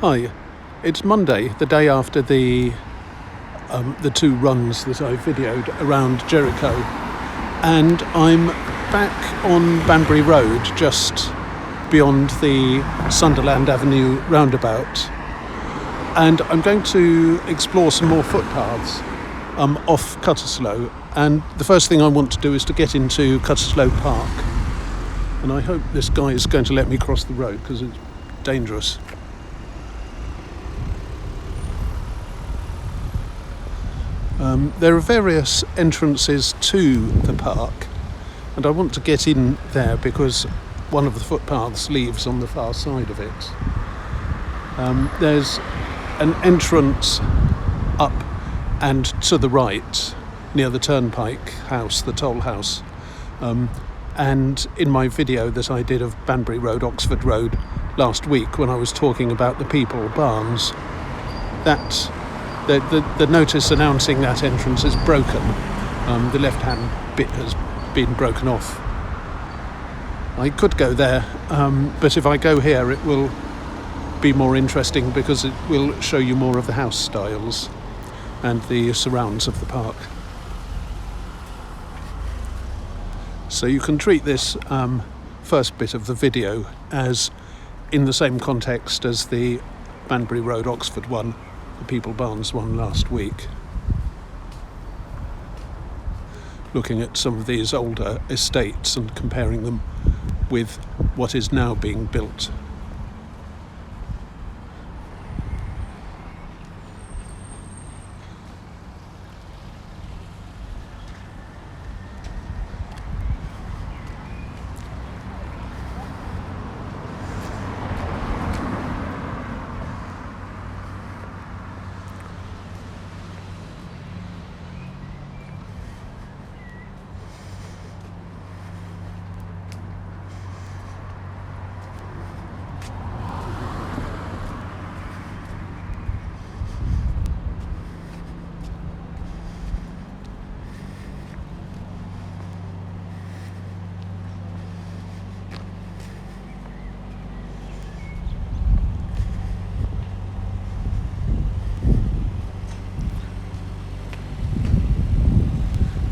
Hi, it's Monday, the day after the two runs that I videoed around Jericho, and I'm back on Banbury Road, just beyond the Sunderland Avenue roundabout, and I'm going to explore some more footpaths off Cutteslowe. And the first thing I want to do is to get into Cutteslowe Park, and I hope this guy is going to let me cross the road because it's dangerous. There are various entrances to the park, and I want to get in there because one of the footpaths leaves on the far side of it. There's an entrance up and to the right near the turnpike house, the toll house, and in my video that I did of Banbury Road, Oxford Road last week, when I was talking about the People Barns, that the notice announcing that entrance is broken. The left-hand bit has been broken off. I could go there, but if I go here it will be more interesting because it will show you more of the house styles and the surrounds of the park. So you can treat this first bit of the video as in the same context as the Banbury Road Oxford one, the People Barns one last week, looking at some of these older estates and comparing them with what is now being built.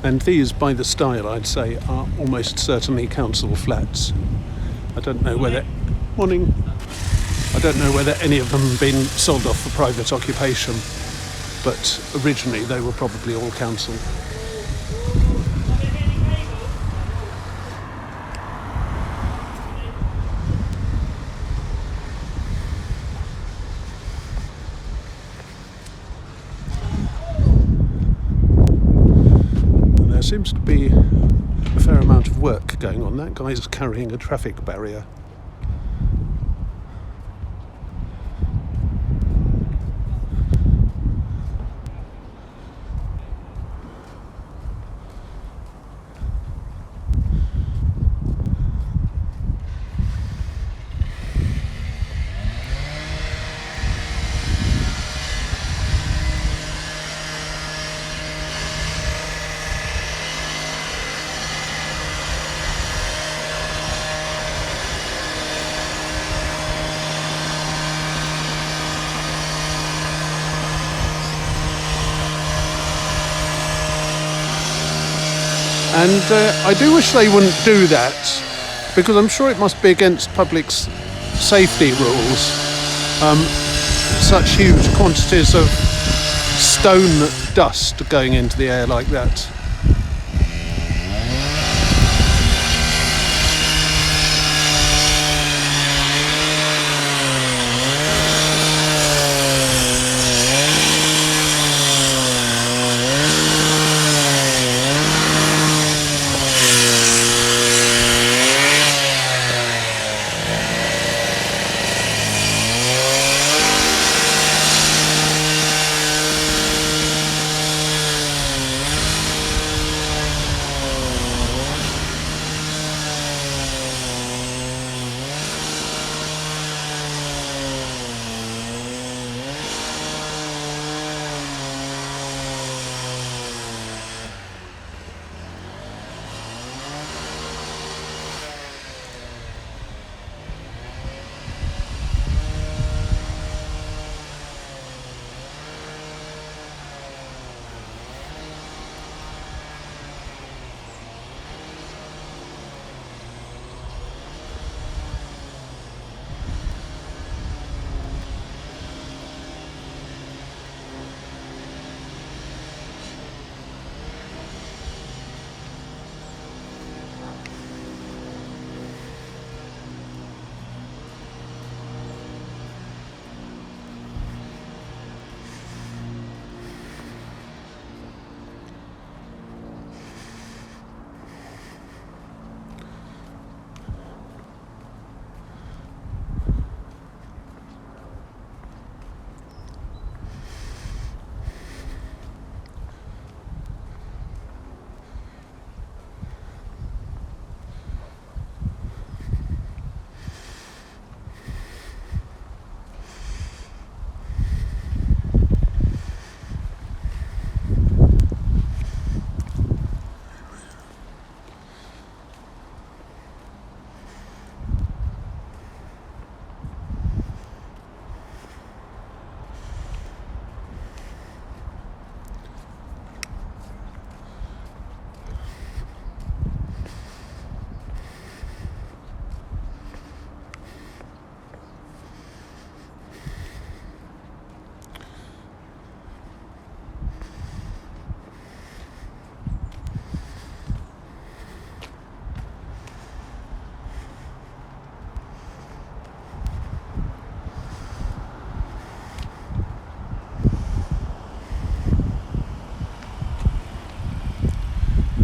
And these, by the style, I'd say, are almost certainly council flats. I don't know whether any of them have been sold off for private occupation, but originally they were probably all council. Seems to be a fair amount of work going on. That guy's carrying a traffic barrier. And I do wish they wouldn't do that, because I'm sure it must be against public safety rules. Such huge quantities of stone dust going into the air like that.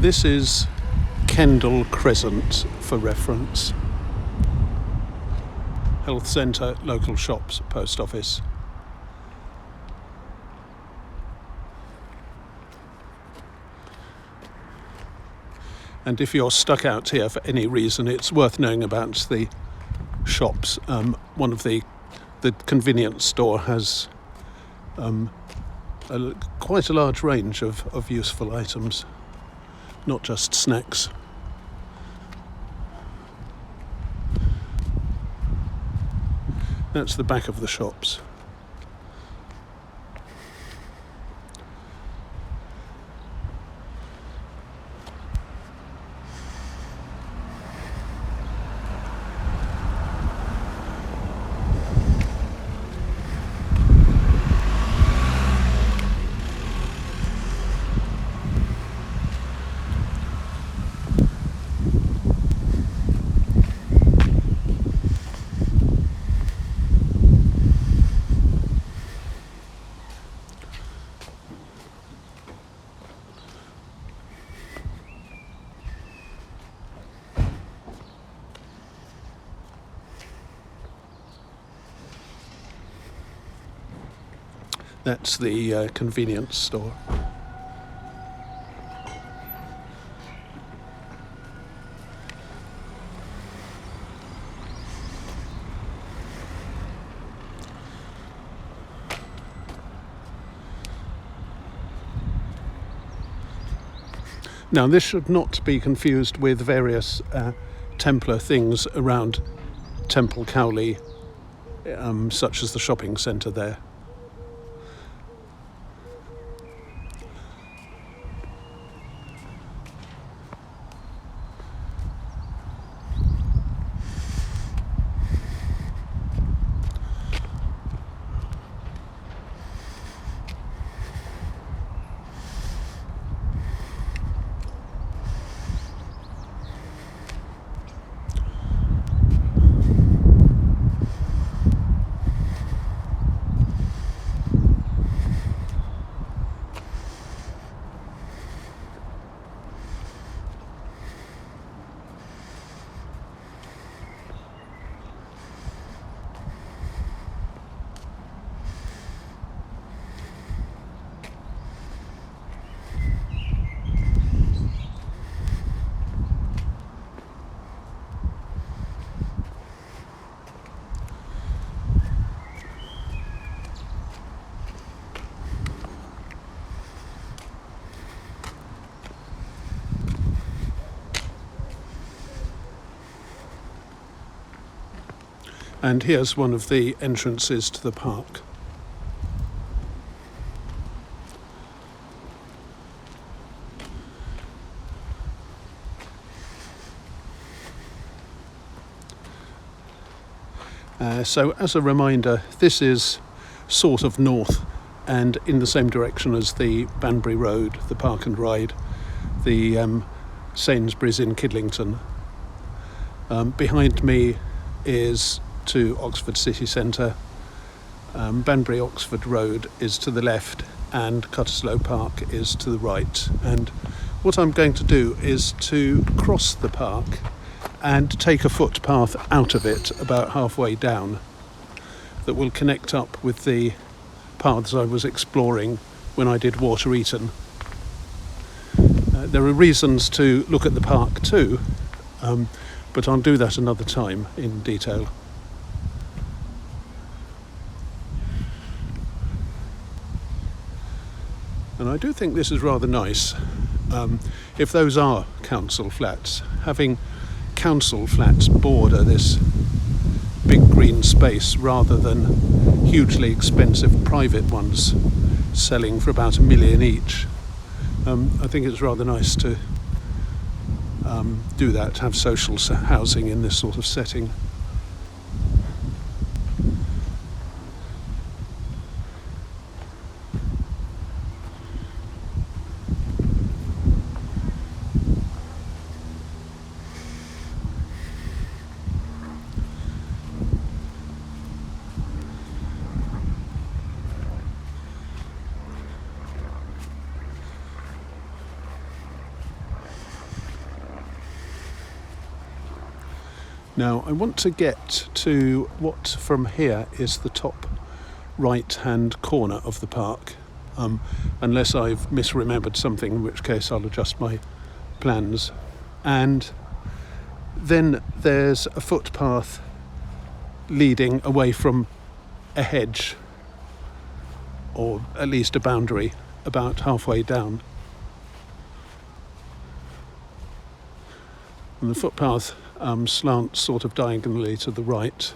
This is Kendal Crescent for reference. Health centre, local shops, post office. And if you're stuck out here for any reason, it's worth knowing about the shops. One of the convenience store has quite a large range of useful items, not just snacks. That's the back of the shops. That's the convenience store. Now, this should not be confused with various Templar things around Temple Cowley, such as the shopping centre there. And here's one of the entrances to the park. So as a reminder, this is sort of north and in the same direction as the Banbury Road, the Park and Ride, the Sainsbury's in Kidlington. Behind me is to Oxford city centre. Banbury Oxford Road is to the left and Cutteslowe Park is to the right. And what I'm going to do is to cross the park and take a footpath out of it about halfway down that will connect up with the paths I was exploring when I did Water Eaton. There are reasons to look at the park too, but I'll do that another time in detail. And I do think this is rather nice. If those are council flats, having council flats border this big green space rather than hugely expensive private ones selling for about £1 million each, I think it's rather nice to do that, have social housing in this sort of setting. Now I want to get to what from here is the top right hand corner of the park, unless I've misremembered something, in which case I'll adjust my plans. And then there's a footpath leading away from a hedge, or at least a boundary, about halfway down. And the footpath slants sort of diagonally to the right.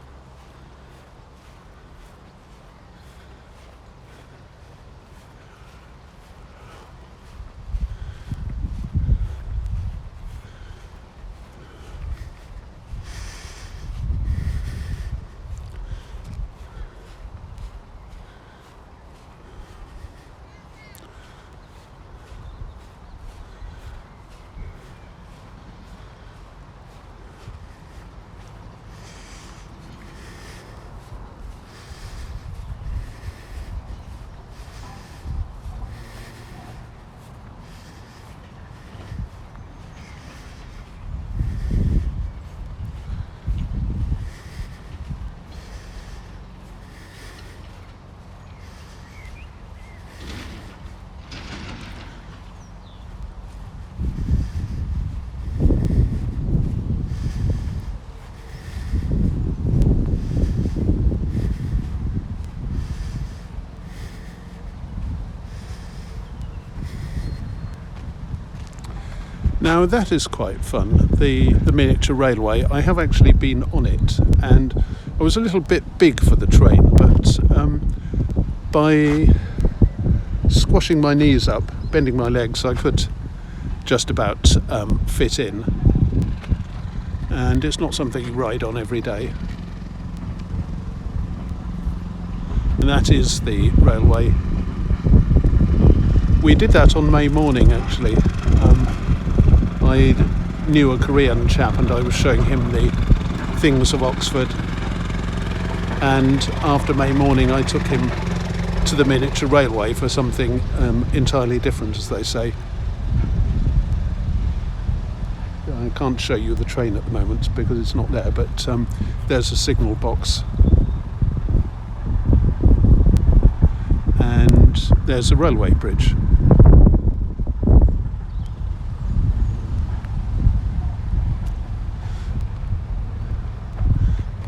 Now that is quite fun, the miniature railway. I have actually been on it, and I was a little bit big for the train, but by squashing my knees up, bending my legs, I could just about fit in. And it's not something you ride on every day. And that is the railway. We did that on May morning, actually. I knew a Korean chap and I was showing him the things of Oxford, and after May morning I took him to the miniature railway for something entirely different, as they say. I can't show you the train at the moment because it's not there, but there's a signal box and there's a railway bridge.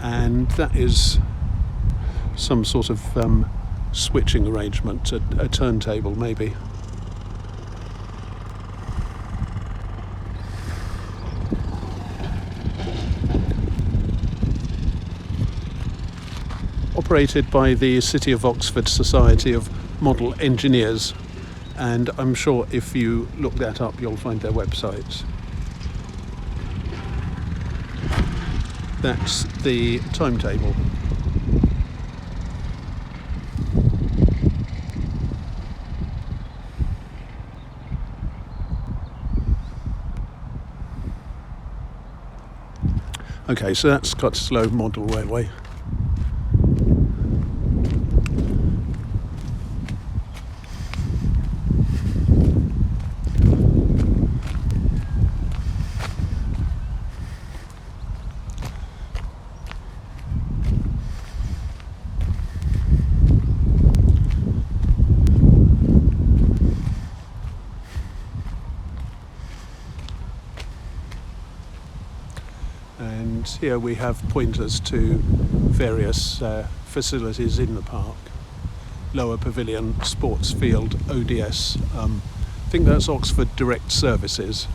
And that is some sort of switching arrangement, a turntable maybe. Operated by the City of Oxford Society of Model Engineers, and I'm sure if you look that up you'll find their website. That's the timetable. Okay, so that's Cutteslowe Model Railway. And here we have pointers to various facilities in the park. Lower Pavilion, Sports Field, ODS. I think that's Oxford Direct Services,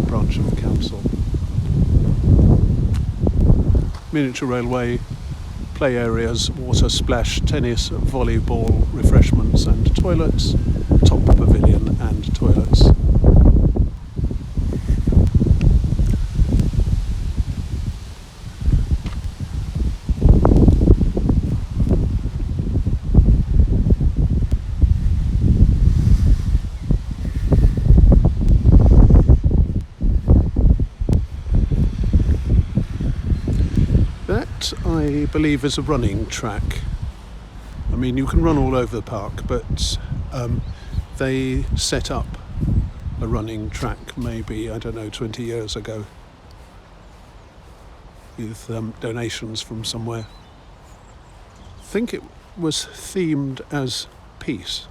branch of the council. Miniature railway, play areas, water splash, tennis, volleyball, refreshments and toilets. Top Pavilion and toilets. I believe is a running track. I mean, you can run all over the park, but they set up a running track maybe, I don't know, 20 years ago. with donations from somewhere. I think it was themed as peace.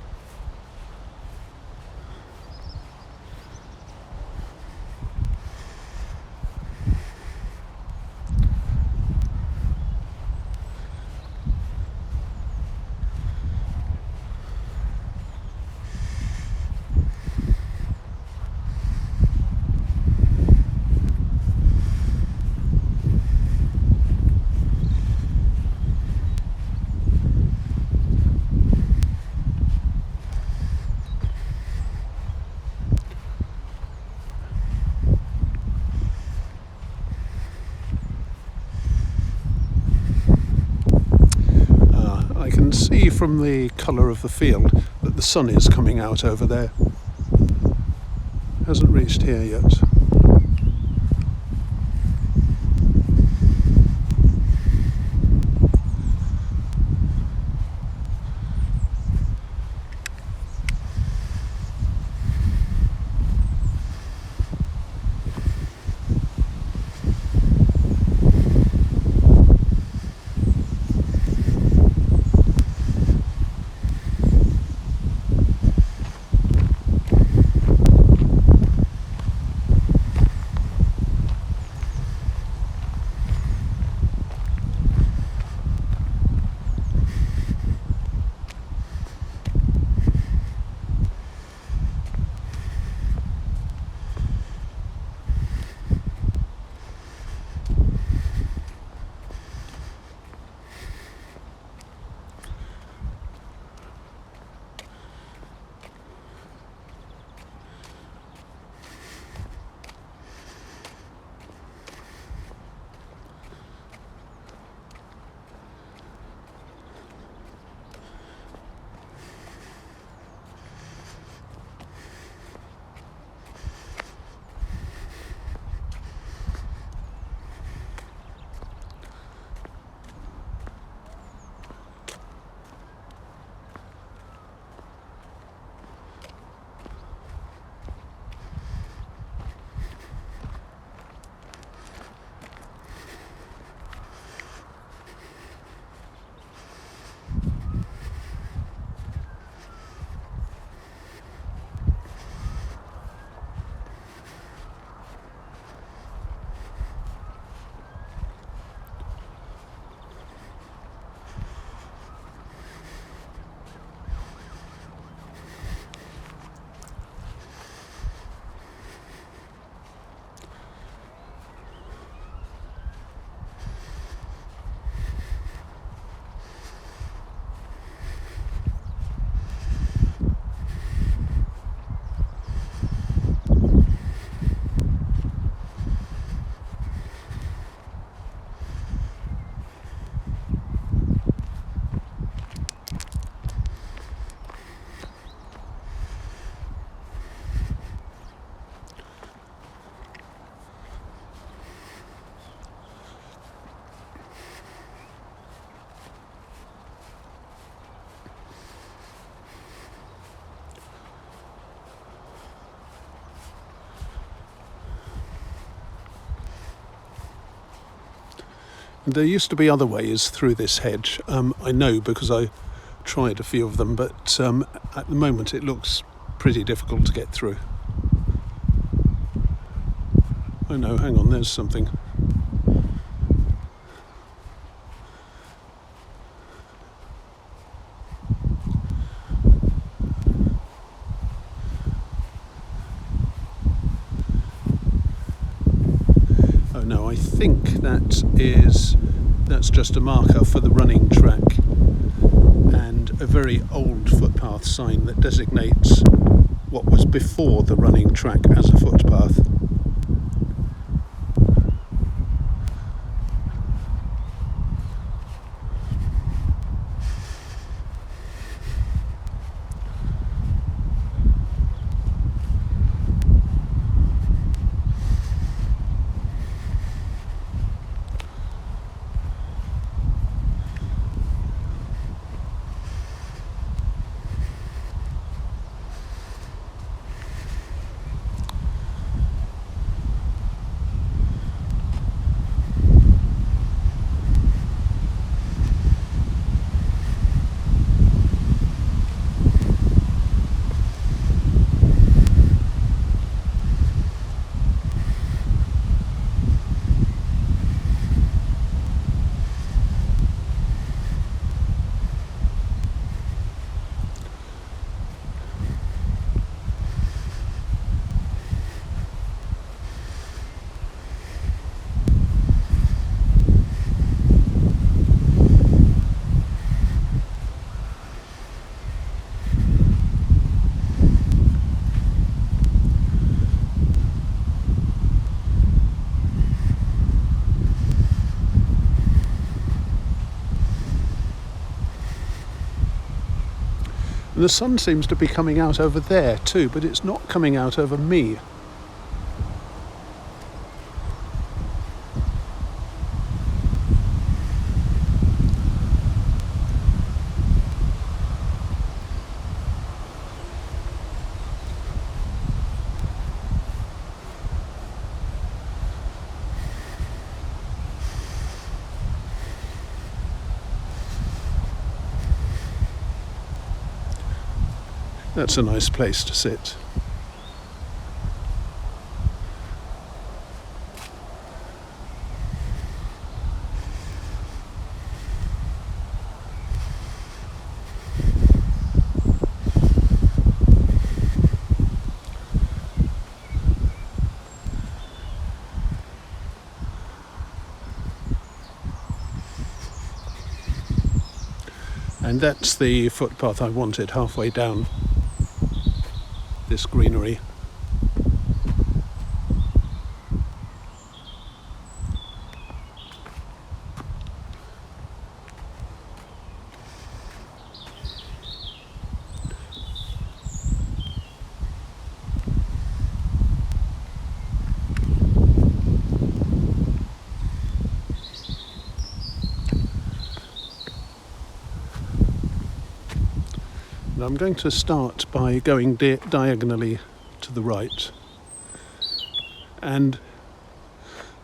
I can see from the colour of the field that the sun is coming out over there. Hasn't reached here yet. There used to be other ways through this hedge. I know because I tried a few of them, but at the moment it looks pretty difficult to get through. Oh no, hang on, there's something. Oh no, I think that's just a marker for the running track and a very old footpath sign that designates what was before the running track as a footpath. And the sun seems to be coming out over there too, but it's not coming out over me. That's a nice place to sit. And that's the footpath I wanted, halfway down this greenery. And I'm going to start by going diagonally to the right. And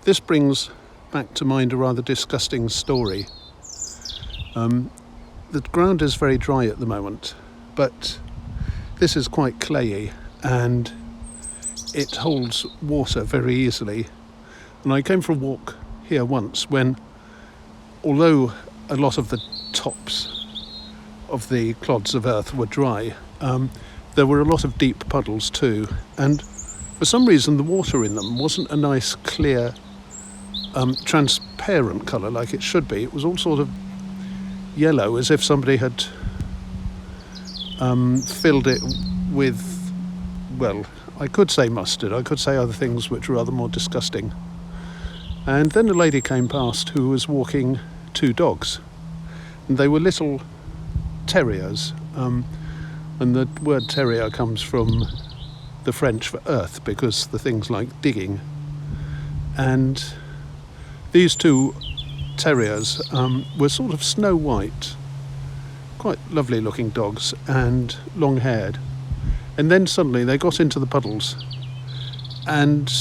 this brings back to mind a rather disgusting story. The ground is very dry at the moment, but this is quite clayey and it holds water very easily. And I came for a walk here once when, although a lot of the tops of the clods of earth were dry, there were a lot of deep puddles too, and for some reason the water in them wasn't a nice clear transparent colour like it should be. It was all sort of yellow, as if somebody had filled it with, well, I could say mustard, I could say other things which were rather more disgusting. And then a lady came past who was walking two dogs, and they were little terriers, and the word terrier comes from the French for earth, because the things like digging. And these two terriers were sort of snow white, quite lovely looking dogs and long haired. And then suddenly they got into the puddles and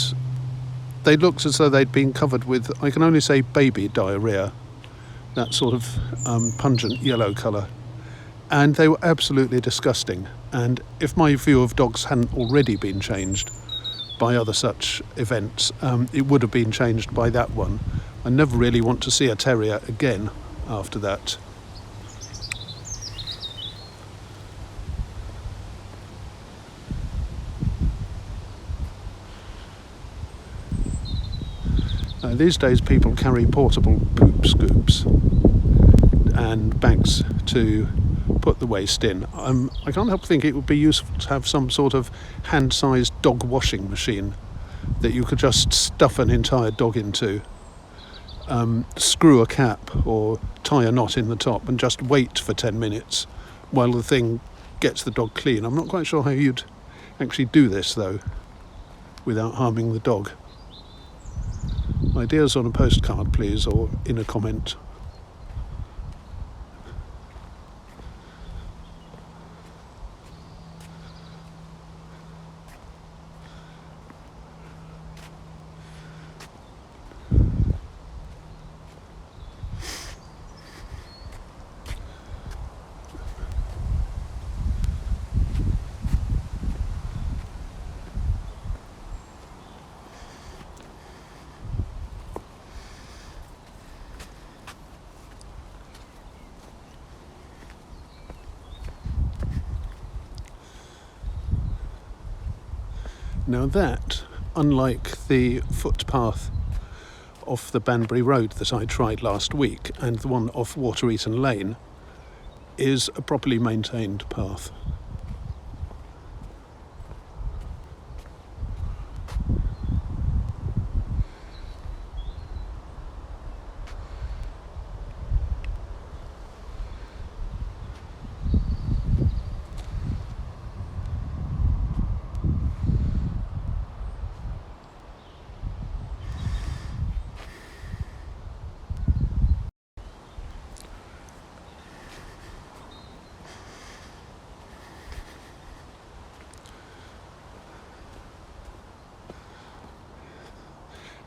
they looked as though they'd been covered with, I can only say, baby diarrhea, that sort of pungent yellow colour. And they were absolutely disgusting. And if my view of dogs hadn't already been changed by other such events, it would have been changed by that one. I never really want to see a terrier again after that. These days people carry portable poop scoops and bags to put the waste in. I can't help think it would be useful to have some sort of hand-sized dog washing machine that you could just stuff an entire dog into, screw a cap or tie a knot in the top and just wait for 10 minutes while the thing gets the dog clean. I'm not quite sure how you'd actually do this though without harming the dog. Ideas on a postcard please, or in a comment. Now that, unlike the footpath off the Banbury Road that I tried last week and the one off Water Eaton Lane, is a properly maintained path.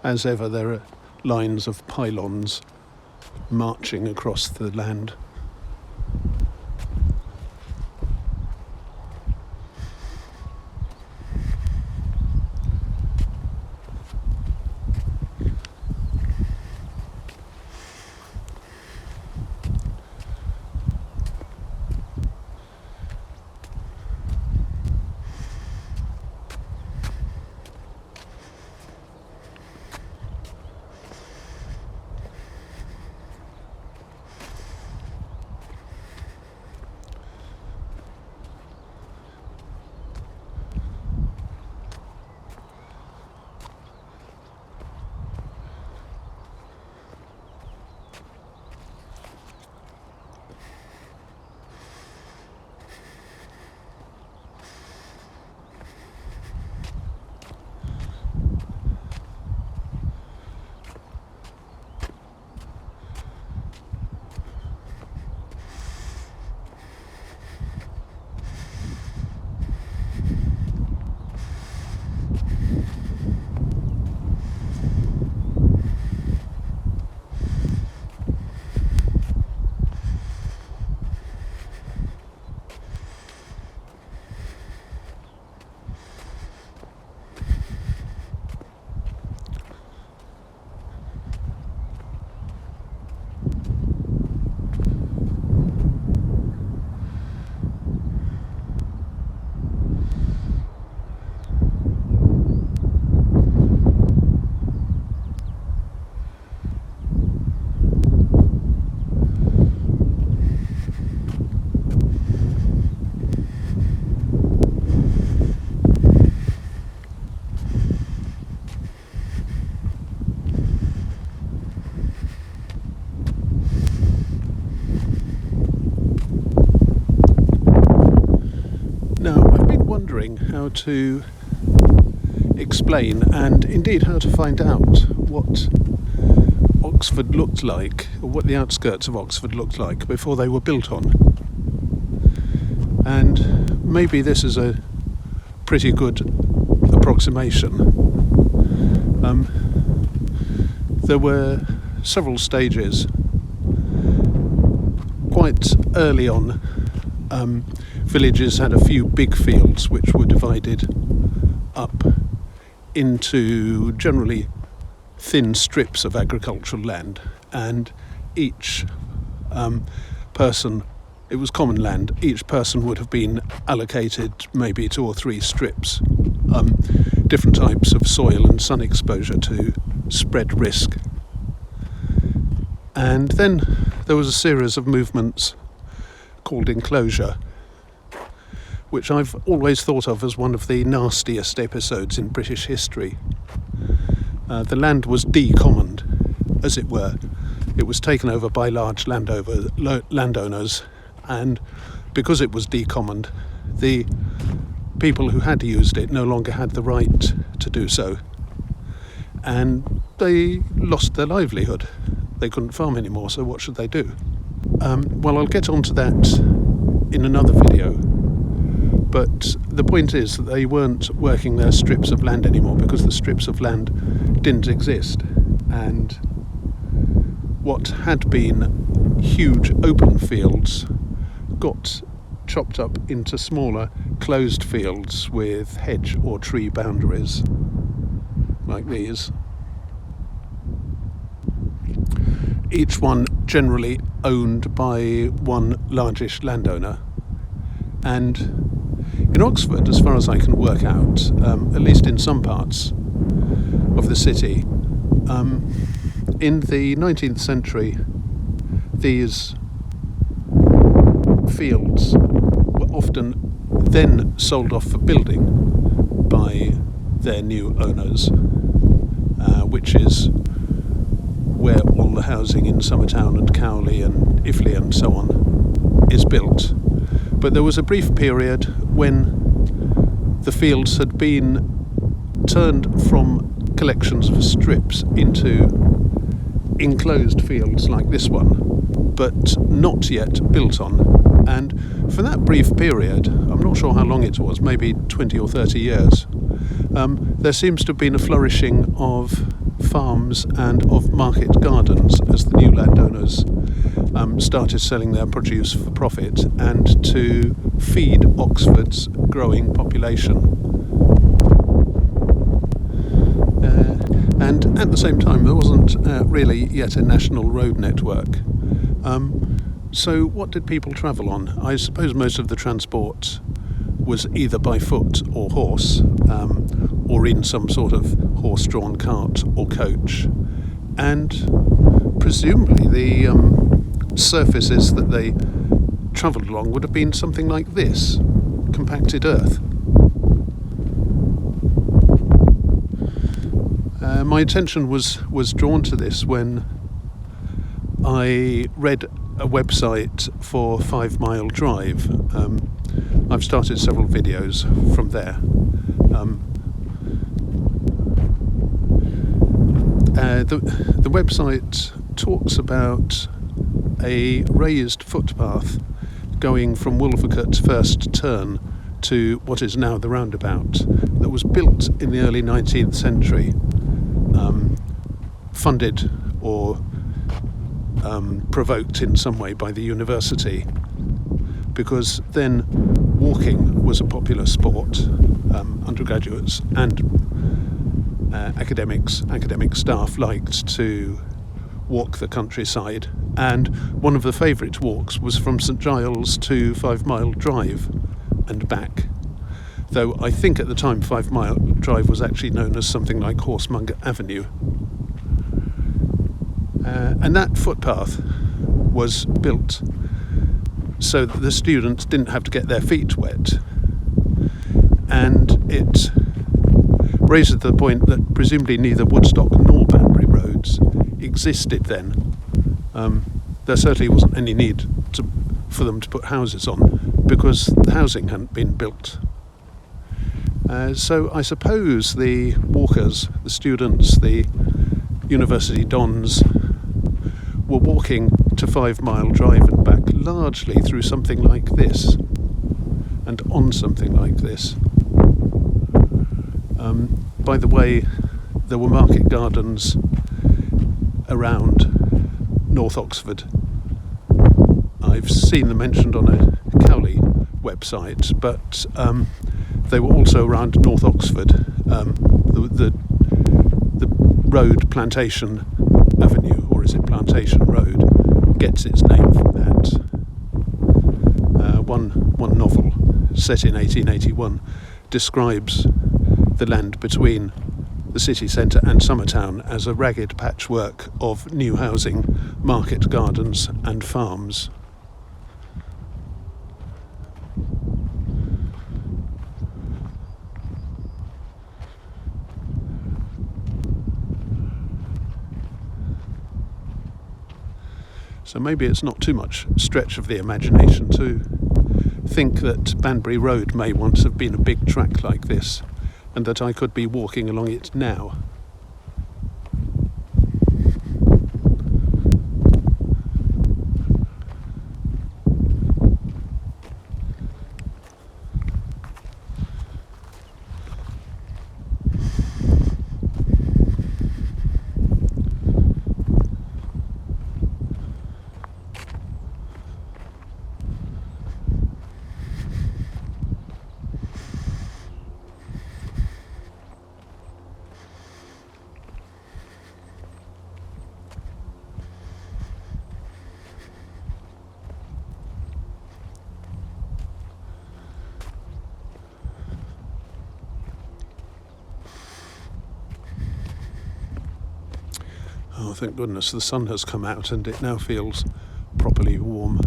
As ever, there are lines of pylons marching across the land. How to explain and indeed how to find out what Oxford looked like, or what the outskirts of Oxford looked like before they were built on. And maybe this is a pretty good approximation. There were several stages quite early on. Villages had a few big fields which were divided up into generally thin strips of agricultural land, and each person, it was common land, each person would have been allocated maybe 2 or 3 strips, different types of soil and sun exposure to spread risk. And then there was a series of movements called enclosure, which I've always thought of as one of the nastiest episodes in British history. The land was decommoned, as it were. It was taken over by large landowners, and because it was decommoned, the people who had used it no longer had the right to do so, and they lost their livelihood. They couldn't farm anymore, so what should they do? Well, I'll get onto that in another video. But the point is that they weren't working their strips of land anymore because the strips of land didn't exist. And what had been huge open fields got chopped up into smaller closed fields with hedge or tree boundaries, like these. Each one generally owned by one largish landowner. And in Oxford, as far as I can work out, at least in some parts of the city, in the 19th century, these fields were often then sold off for building by their new owners, which is where all the housing in Summertown and Cowley and Iffley and so on is built. But there was a brief period when the fields had been turned from collections of strips into enclosed fields like this one, but not yet built on. And for that brief period, I'm not sure how long it was, maybe 20 or 30 years, there seems to have been a flourishing of farms and of market gardens as the new landowners started selling their produce for profit and to feed Oxford's growing population. And at the same time, there wasn't really yet a national road network. So what did people travel on? I suppose most of the transport was either by foot or horse, or in some sort of horse-drawn cart or coach. And presumably the surfaces that they travelled along would have been something like this, compacted earth. My attention was drawn to this when I read a website for 5 Mile Drive. I've started several videos from there. The website talks about a raised footpath going from Wolvercote First Turn to what is now the roundabout that was built in the early 19th century, funded or provoked in some way by the university, because then walking was a popular sport. Undergraduates and academic staff liked to walk the countryside, and one of the favourite walks was from St Giles to 5 Mile Drive and back, though I think at the time 5 Mile Drive was actually known as something like Horsemonger Avenue. And that footpath was built so that the students didn't have to get their feet wet, and it raised to the point that presumably neither Woodstock nor Banbury roads existed then. There certainly wasn't any need for them to put houses on, because the housing hadn't been built. So I suppose the walkers, the students, the university dons were walking to 5 Mile Drive and back largely through something like this and on something like this. By the way, there were market gardens around North Oxford. I've seen them mentioned on a Cowley website, but they were also around North Oxford. The road Plantation Avenue, or is it Plantation Road, gets its name from that. One novel set in 1881 describes the land between the city centre and Summertown as a ragged patchwork of new housing, market gardens and farms. So maybe it's not too much stretch of the imagination to think that Banbury Road may once have been a big track like this, and that I could be walking along it now. Oh, thank goodness the sun has come out and it now feels properly warm.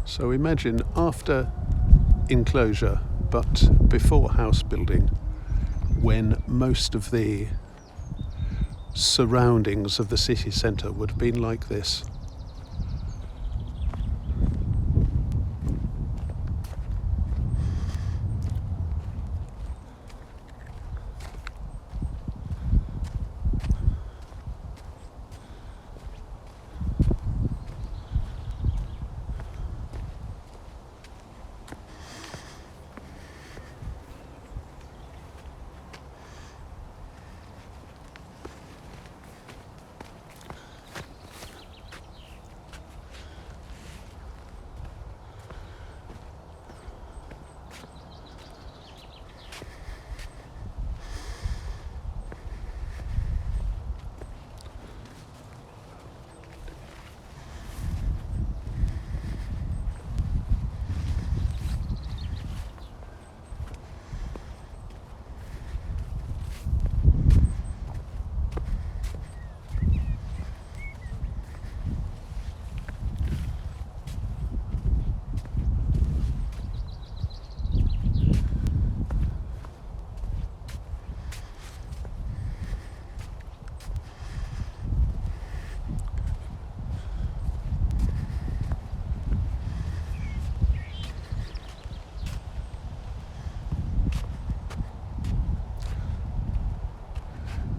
So imagine after enclosure but before house building, when most of the surroundings of the city centre would have been like this.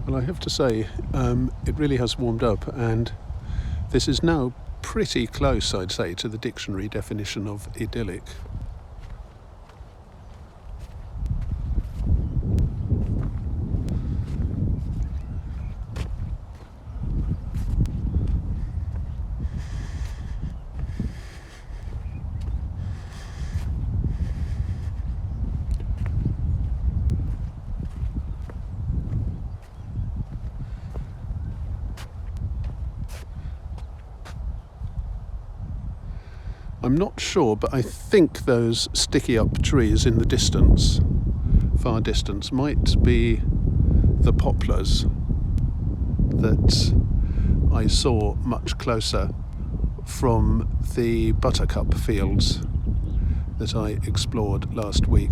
Well, I have to say, it really has warmed up, and this is now pretty close, I'd say, to the dictionary definition of idyllic. I'm not sure, but I think those sticky up trees in the distance, far distance, might be the poplars that I saw much closer from the buttercup fields that I explored last week.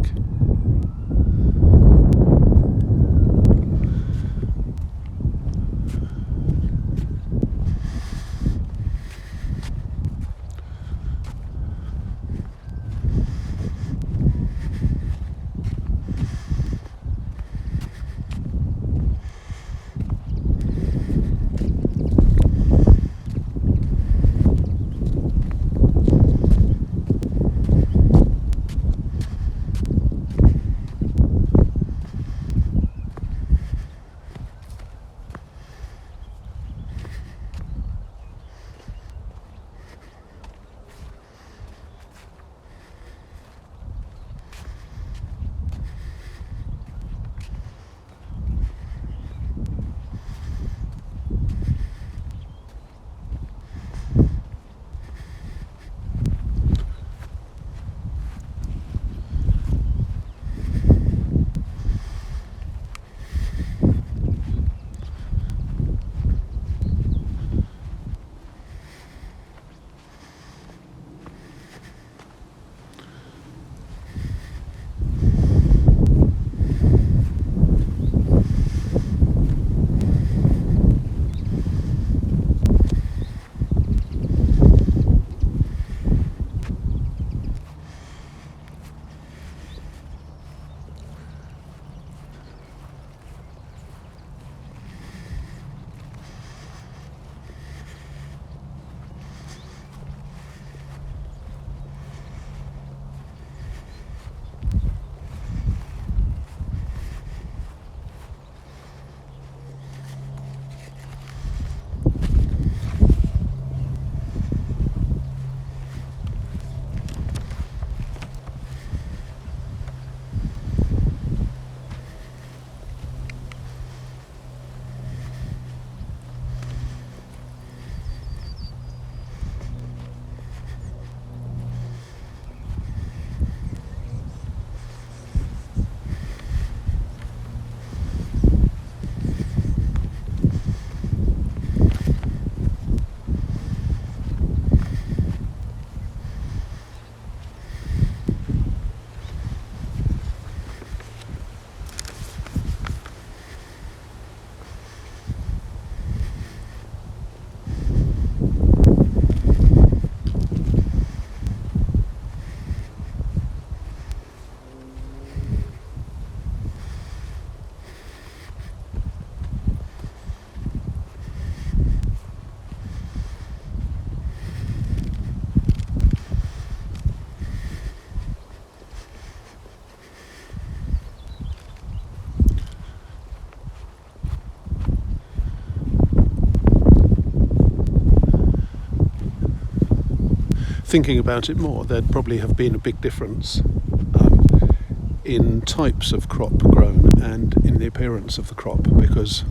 Thinking about it more, there'd probably have been a big difference in types of crop grown and in the appearance of the crop, because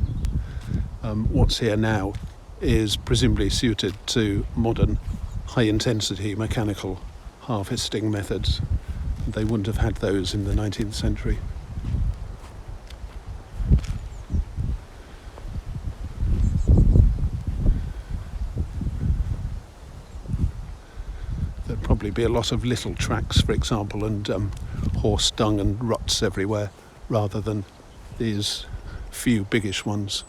what's here now is presumably suited to modern high-intensity mechanical harvesting methods. They wouldn't have had those in the 19th century. There'd probably be a lot of little tracks, for example, and horse dung and ruts everywhere, rather than these few biggish ones.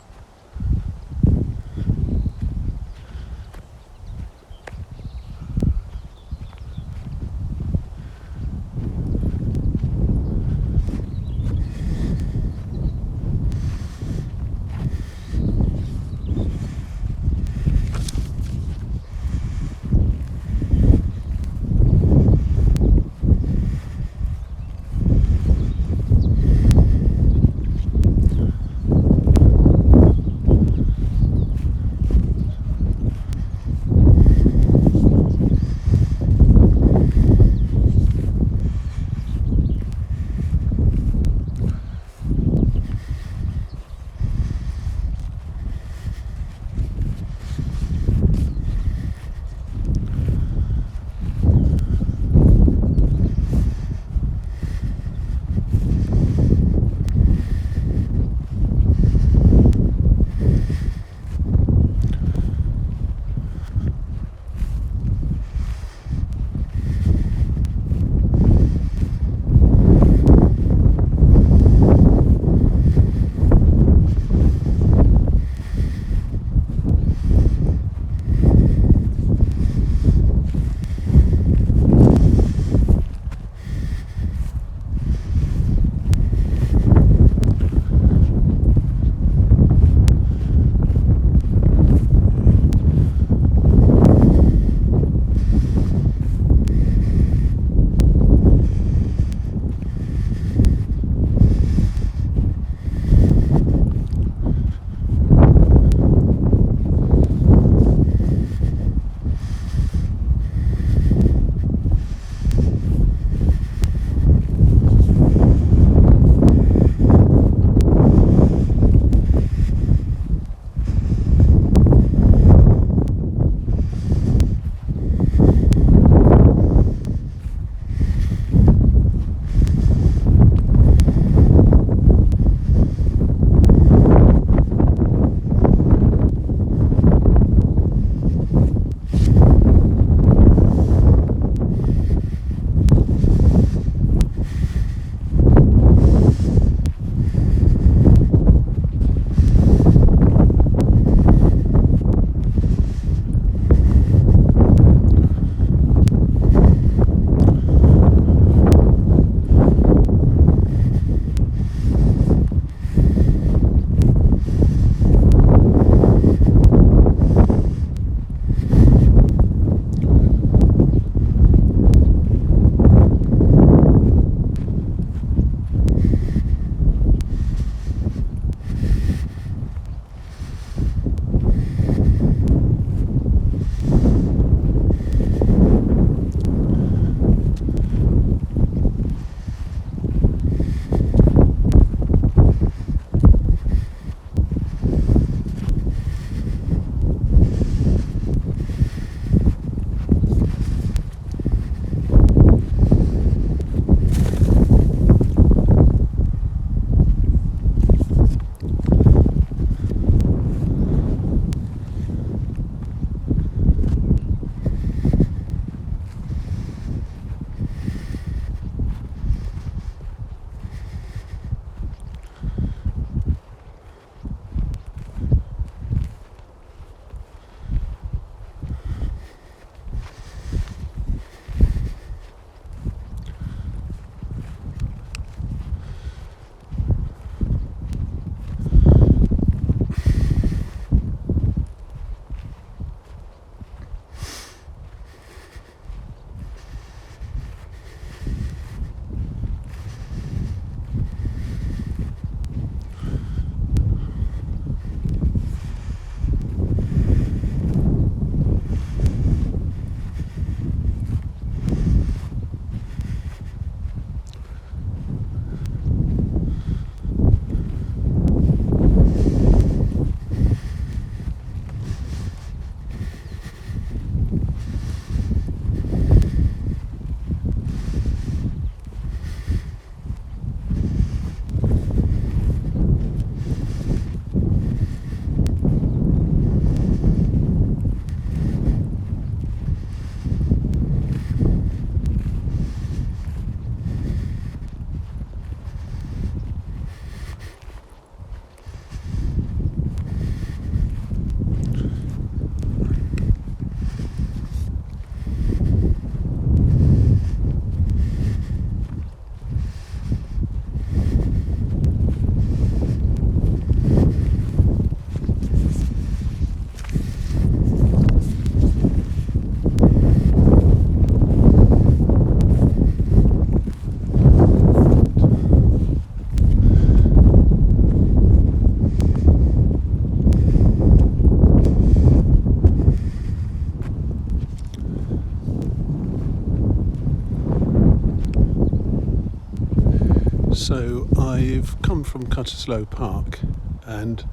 we've come from Cutteslowe Park, and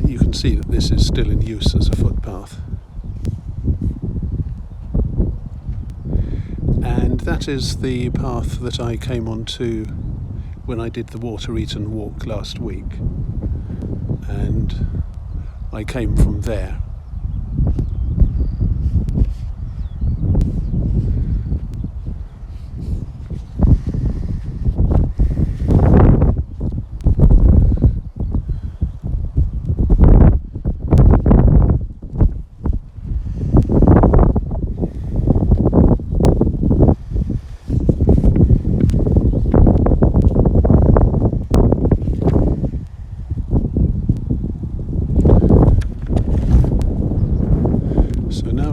you can see that this is still in use as a footpath. And that is the path that I came onto when I did the Water Eaton walk last week. And I came from there.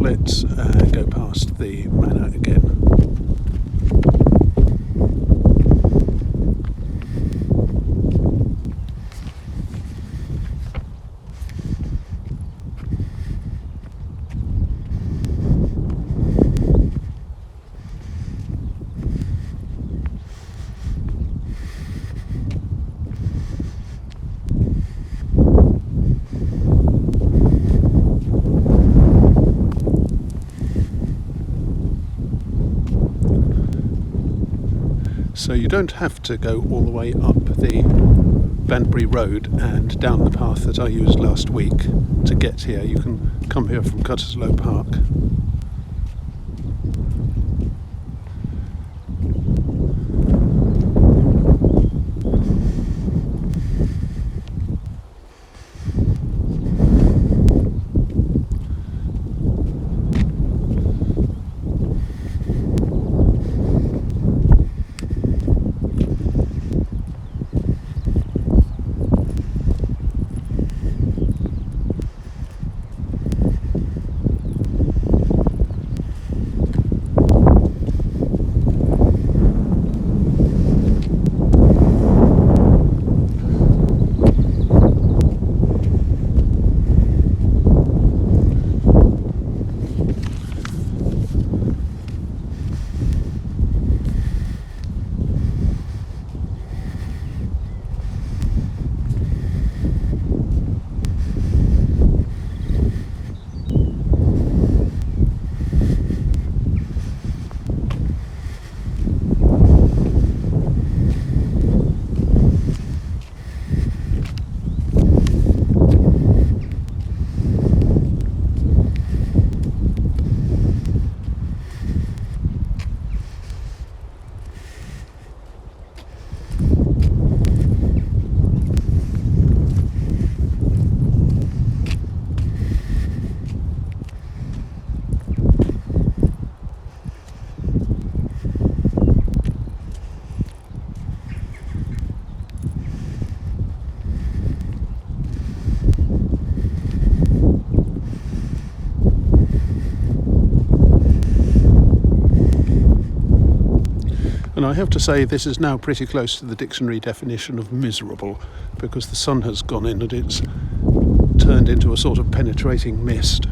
Let's go past the manor again. So you don't have to go all the way up the Banbury Road and down the path that I used last week to get here. You can come here from Cutteslowe Park. And I have to say this is now pretty close to the dictionary definition of miserable, because the sun has gone in and it's turned into a sort of penetrating mist.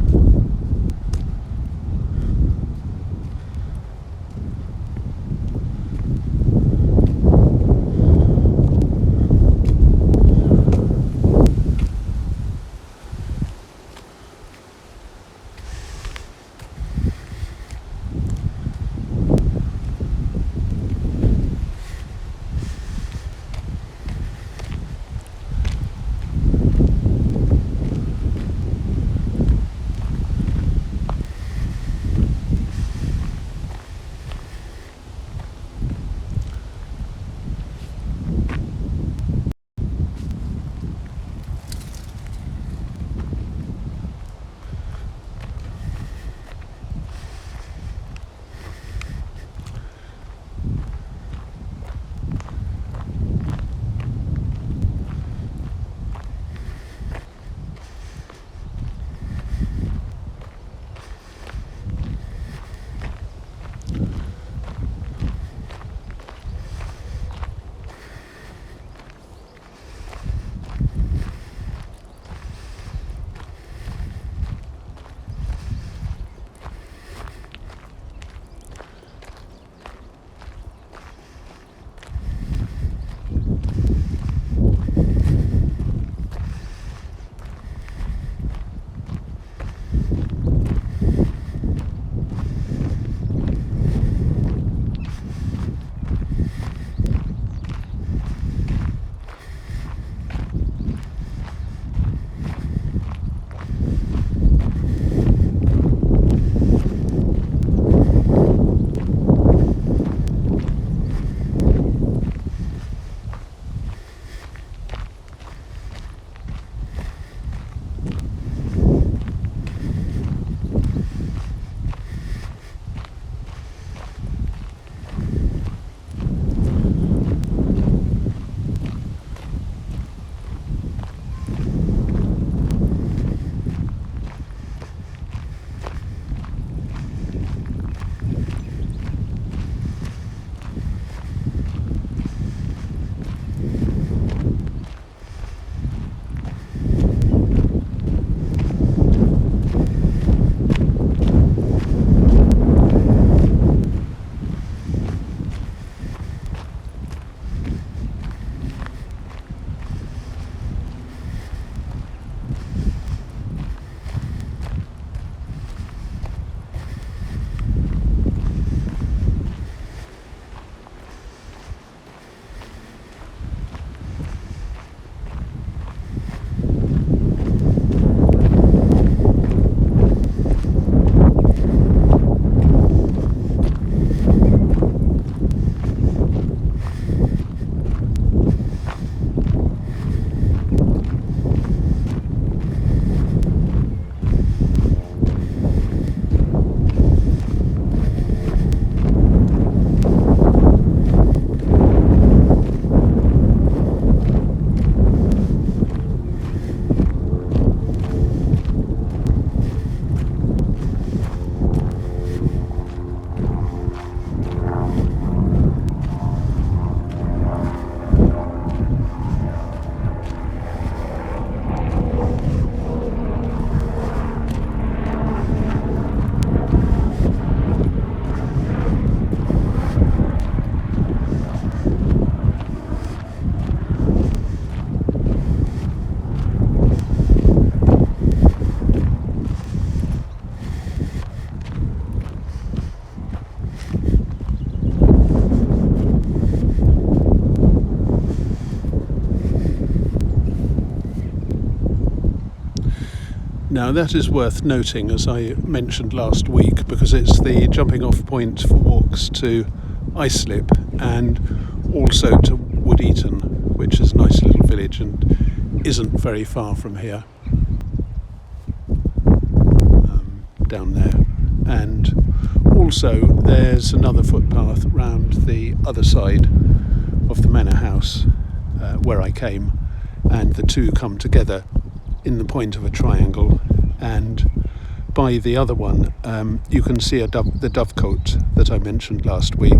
Now that is worth noting, as I mentioned last week, because it's the jumping off point for walks to Islip and also to Wood Eaton, which is a nice little village and isn't very far from here, down there. And also there's another footpath round the other side of the manor house where I came, and the two come together in the point of a triangle, and by the other one you can see the dovecote that I mentioned last week.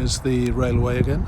There's the railway again.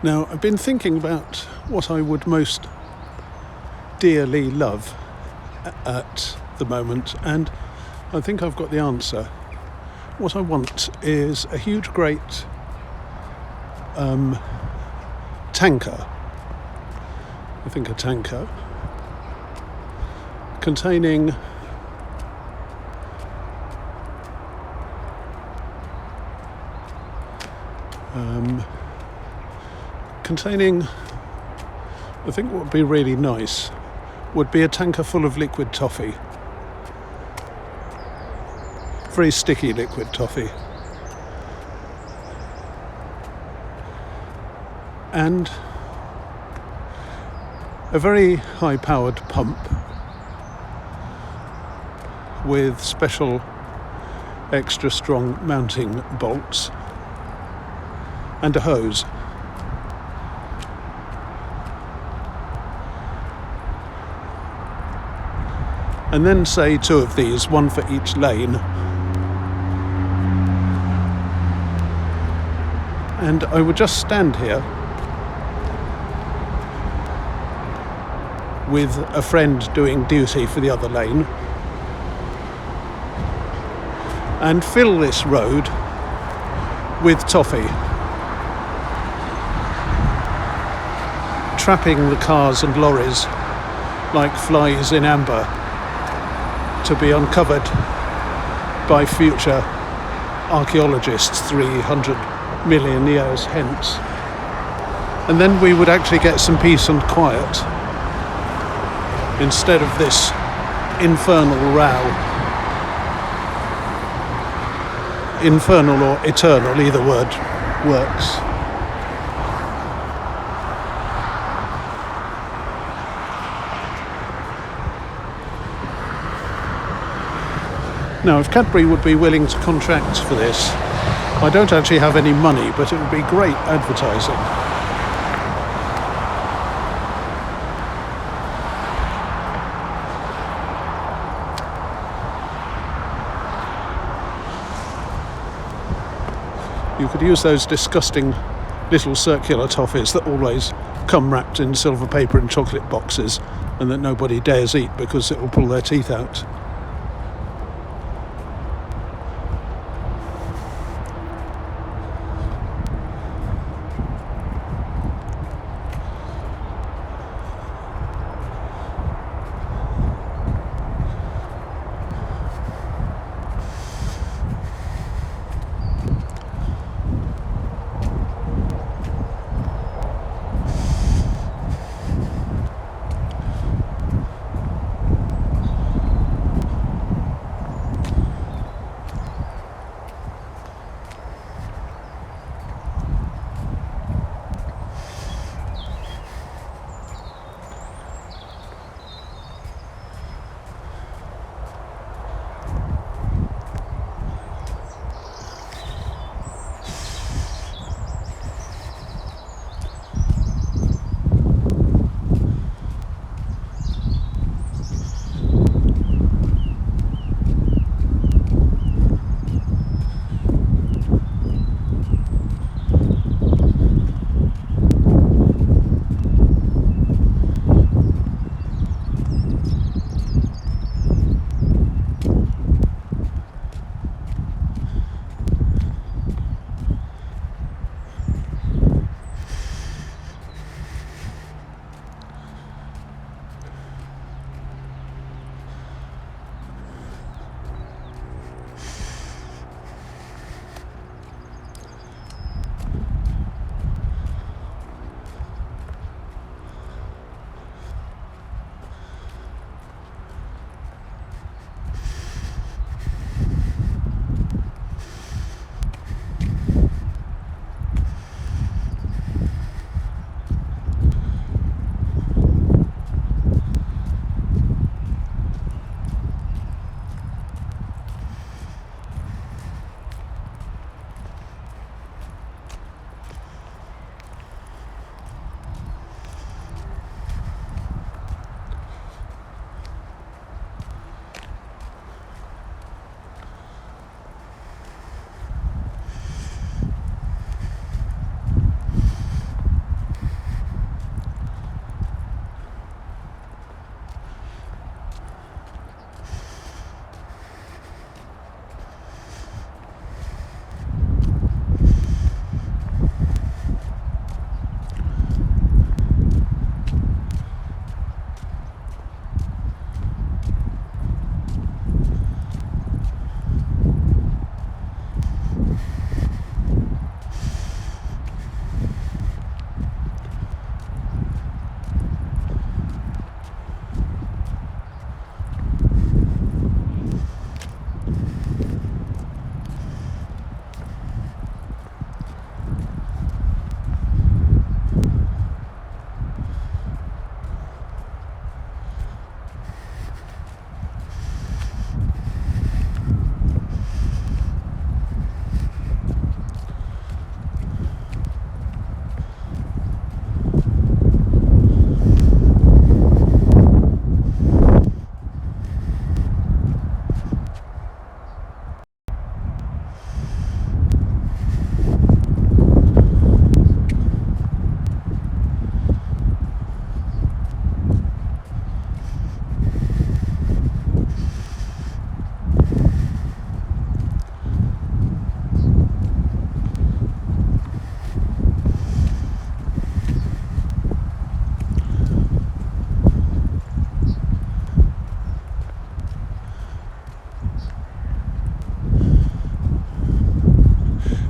Now, I've been thinking about what I would most dearly love at the moment, and I think I've got the answer. What I want is a huge, great tanker. I think a tanker containing I think what would be really nice would be a tanker full of liquid toffee. Very sticky liquid toffee. And a very high-powered pump with special extra strong mounting bolts and a hose. And then say 2 of these, 1 for each lane. And I would just stand here with a friend doing duty for the other lane and fill this road with toffee, trapping the cars and lorries like flies in amber to be uncovered by future archaeologists 300 million years hence. And then we would actually get some peace and quiet instead of this infernal row. Infernal or eternal, either word works. Now, if Cadbury would be willing to contract for this, I don't actually have any money, but it would be great advertising. You could use those disgusting little circular toffees that always come wrapped in silver paper and chocolate boxes and that nobody dares eat because it will pull their teeth out.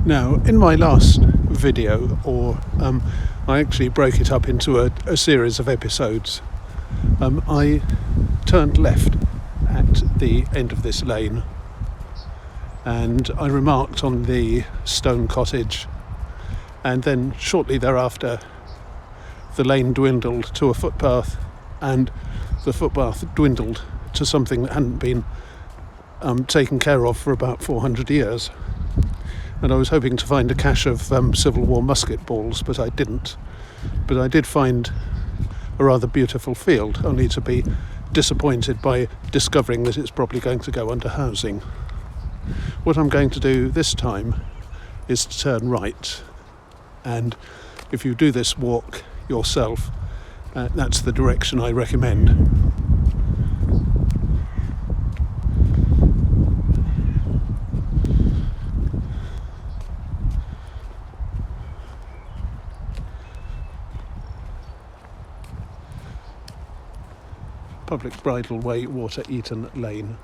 Now, in my last video, I actually broke it up into a series of episodes. I turned left at the end of this lane, and I remarked on the stone cottage, and then shortly thereafter the lane dwindled to a footpath, and the footpath dwindled to something that hadn't been taken care of for about 400 years. And I was hoping to find a cache of Civil War musket balls, but I didn't. But I did find a rather beautiful field, only to be disappointed by discovering that it's probably going to go under housing. What I'm going to do this time is to turn right, and if you do this walk yourself, that's the direction I recommend. Public Bridle Way, Water Eaton Lane.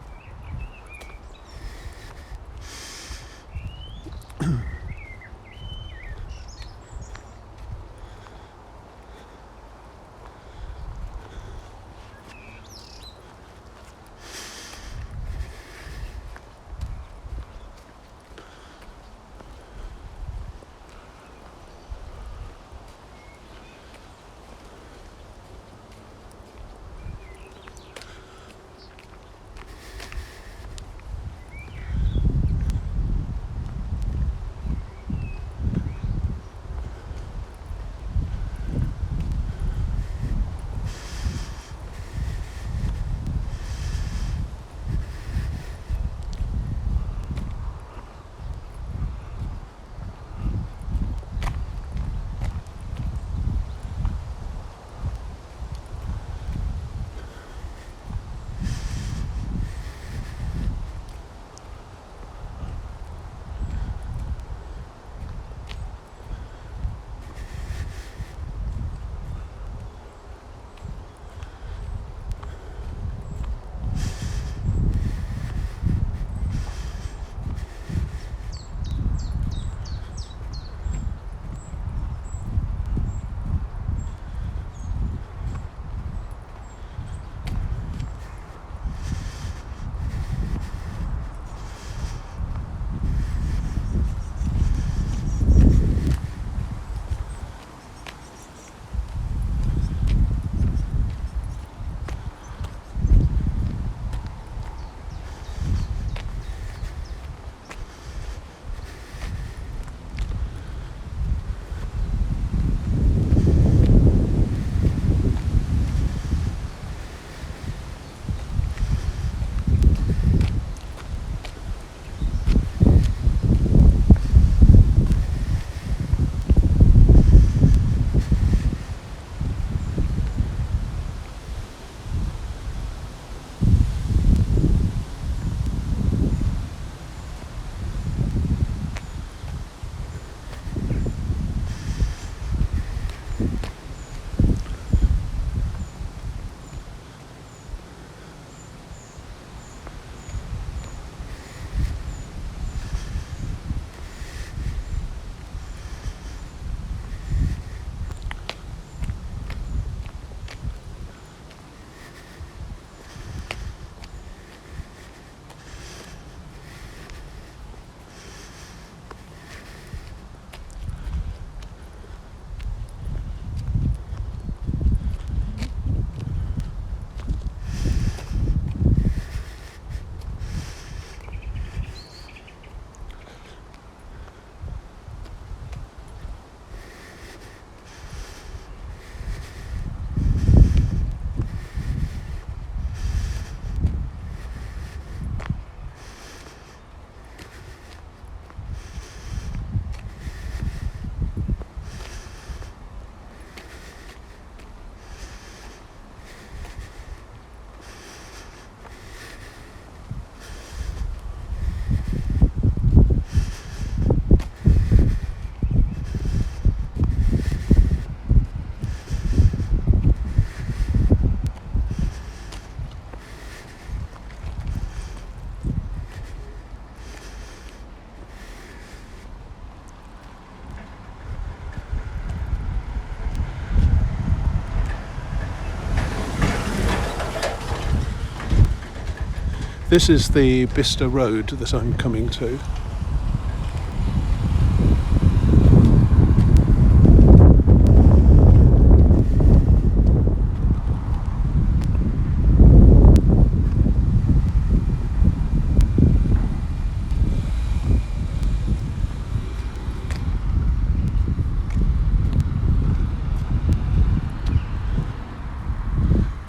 This is the Bicester Road that I'm coming to.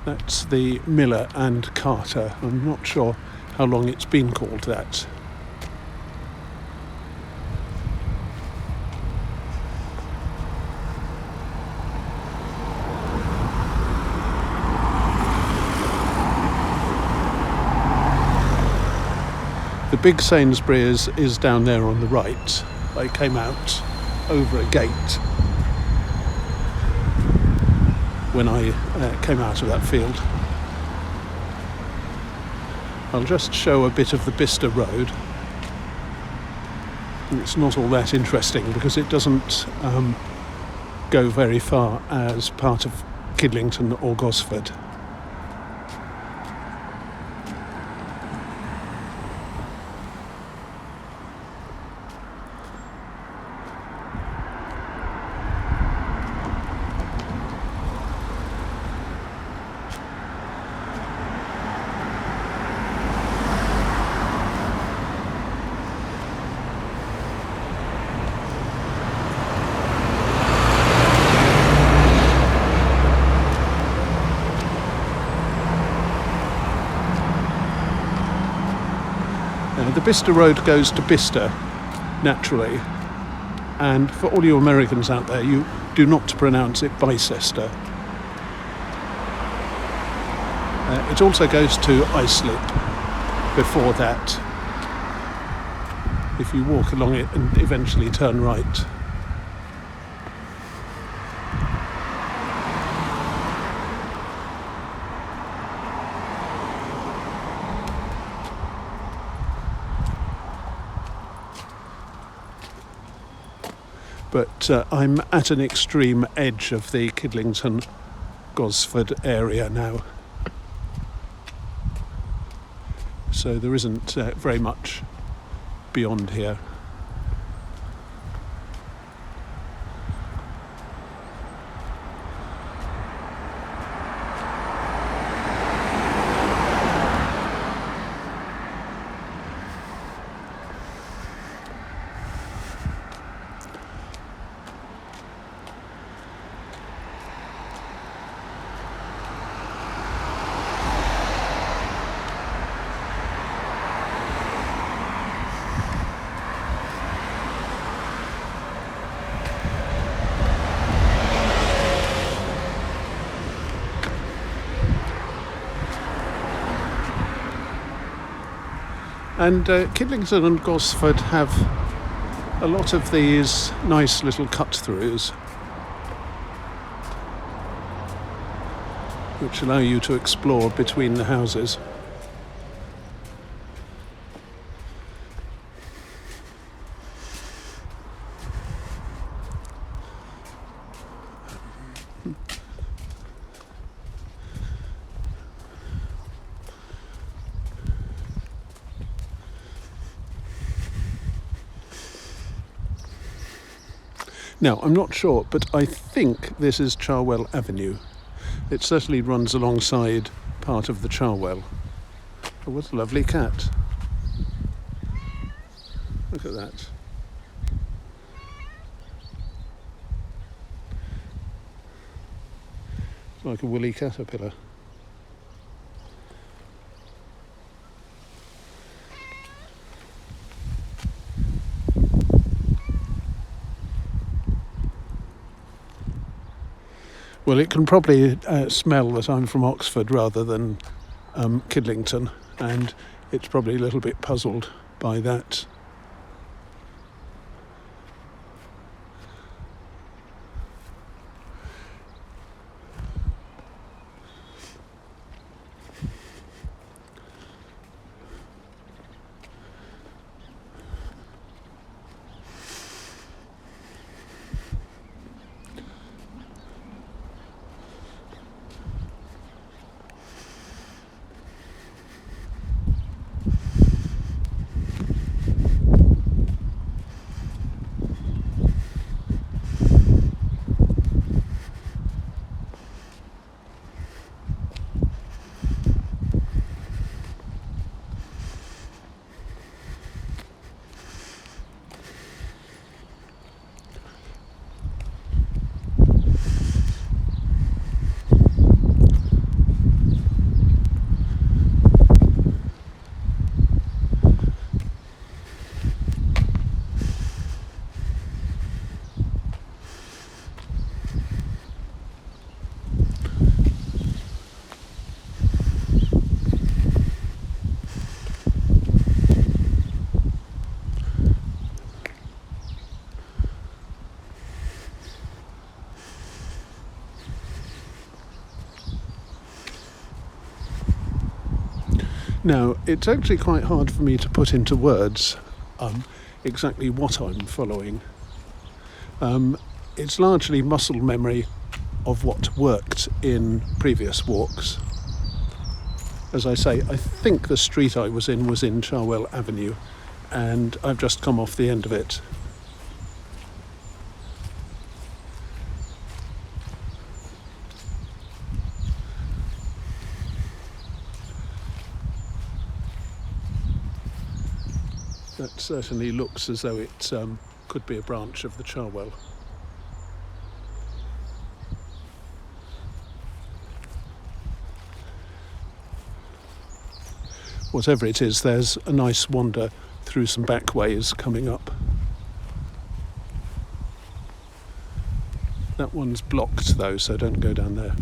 That's the Miller and Carter. I'm not sure how long it's been called that. The big Sainsbury's is down there on the right. I came out over a gate when I came out of that field. I'll just show a bit of the Bicester Road. It's not all that interesting because it doesn't go very far as part of Kidlington or Gosford. The Bicester Road goes to Bicester, naturally, and for all you Americans out there, you do not pronounce it Bicester. It also goes to Islip before that, if you walk along it and eventually turn right. But I'm at an extreme edge of the Kidlington Gosford area now. So there isn't very much beyond here. And Kidlington and Gosford have a lot of these nice little cut-throughs which allow you to explore between the houses. Now, I'm not sure, but I think this is Cherwell Avenue. It certainly runs alongside part of the Cherwell. Oh, what a lovely cat. Look at that. It's like a woolly caterpillar. Well, it can probably smell that I'm from Oxford rather than Kidlington, and it's probably a little bit puzzled by that. Now, it's actually quite hard for me to put into words exactly what I'm following. It's largely muscle memory of what worked in previous walks. As I say, I think the street I was in Sunderland Avenue, and I've just come off the end of it. That certainly looks as though it could be a branch of the Cherwell. Whatever it is, there's a nice wander through some back ways coming up. That one's blocked though, so don't go down there.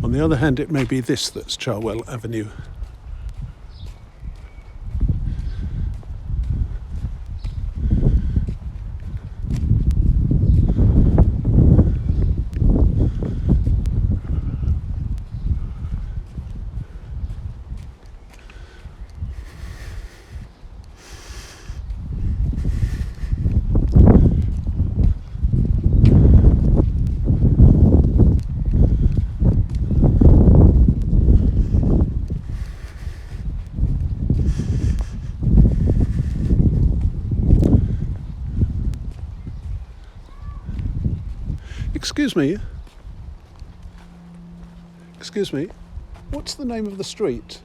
On the other hand, it may be this that's Sunderland Avenue. Excuse me, what's the name of the street?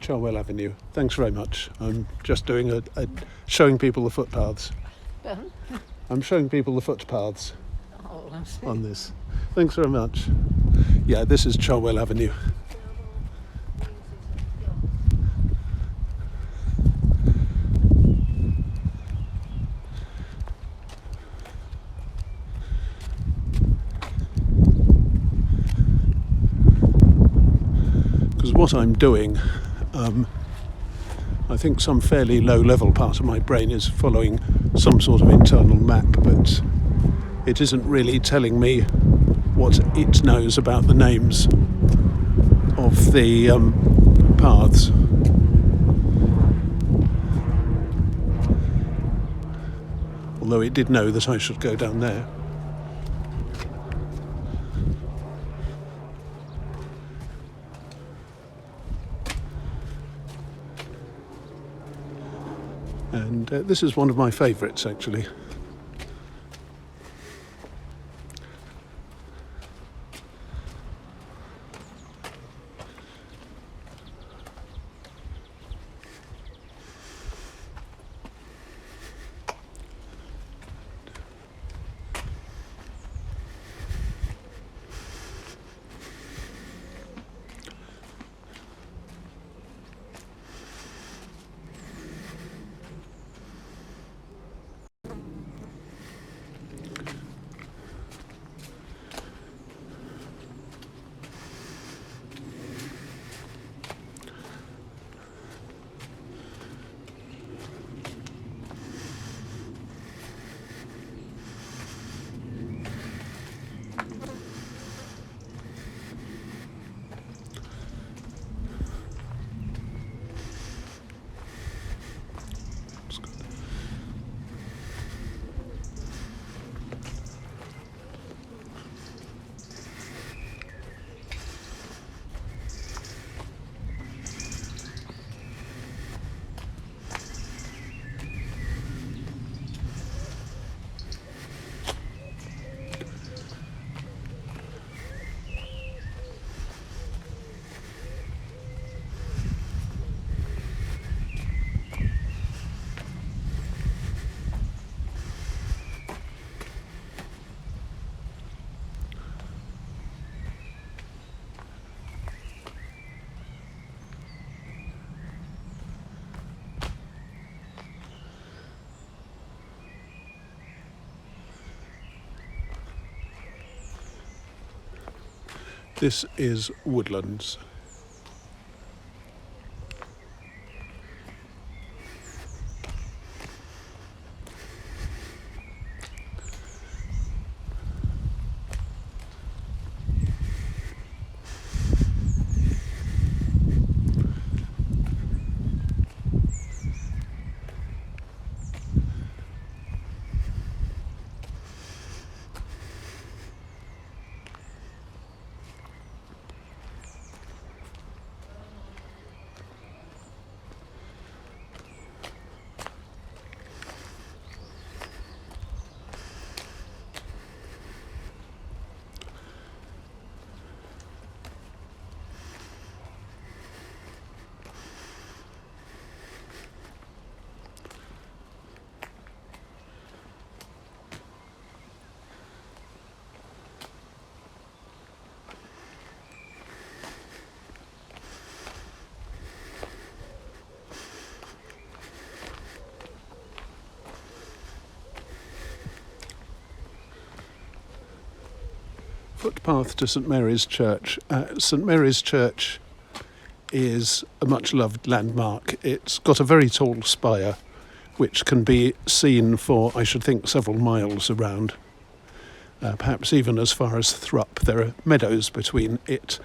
Sunderland Avenue. Thanks very much. I'm just doing showing people the footpaths. I'm showing people the footpaths on this. Thanks very much. Yeah, this is Sunderland Avenue. What I'm doing, I think some fairly low-level part of my brain is following some sort of internal map, but it isn't really telling me what it knows about the names of the paths. Although it did know that I should go down there. And this is one of my favourites, actually. This is Woodlands. Footpath to St Mary's Church. St Mary's Church is a much loved landmark. It's got a very tall spire which can be seen for, I should think, several miles around, perhaps even as far as Thrupp. There are meadows between it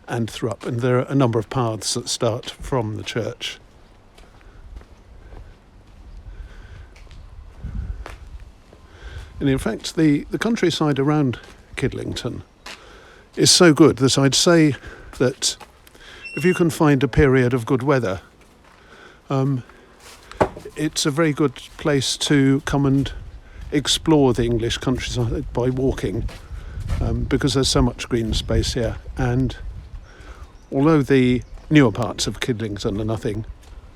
and Thrupp, and there are a number of paths that start from the church. And in fact, the countryside around Kidlington is so good that I'd say that if you can find a period of good weather, it's a very good place to come and explore the English countryside by walking, because there's so much green space here. And although the newer parts of Kidlington are nothing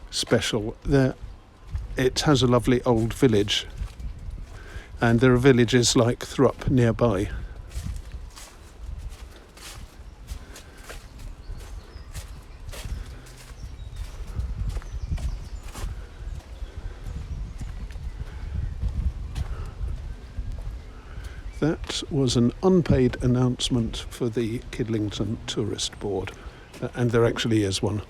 special, it has a lovely old village, and there are villages like Thrupp nearby. That was an unpaid announcement for the Kidlington Tourist Board, and there actually is one.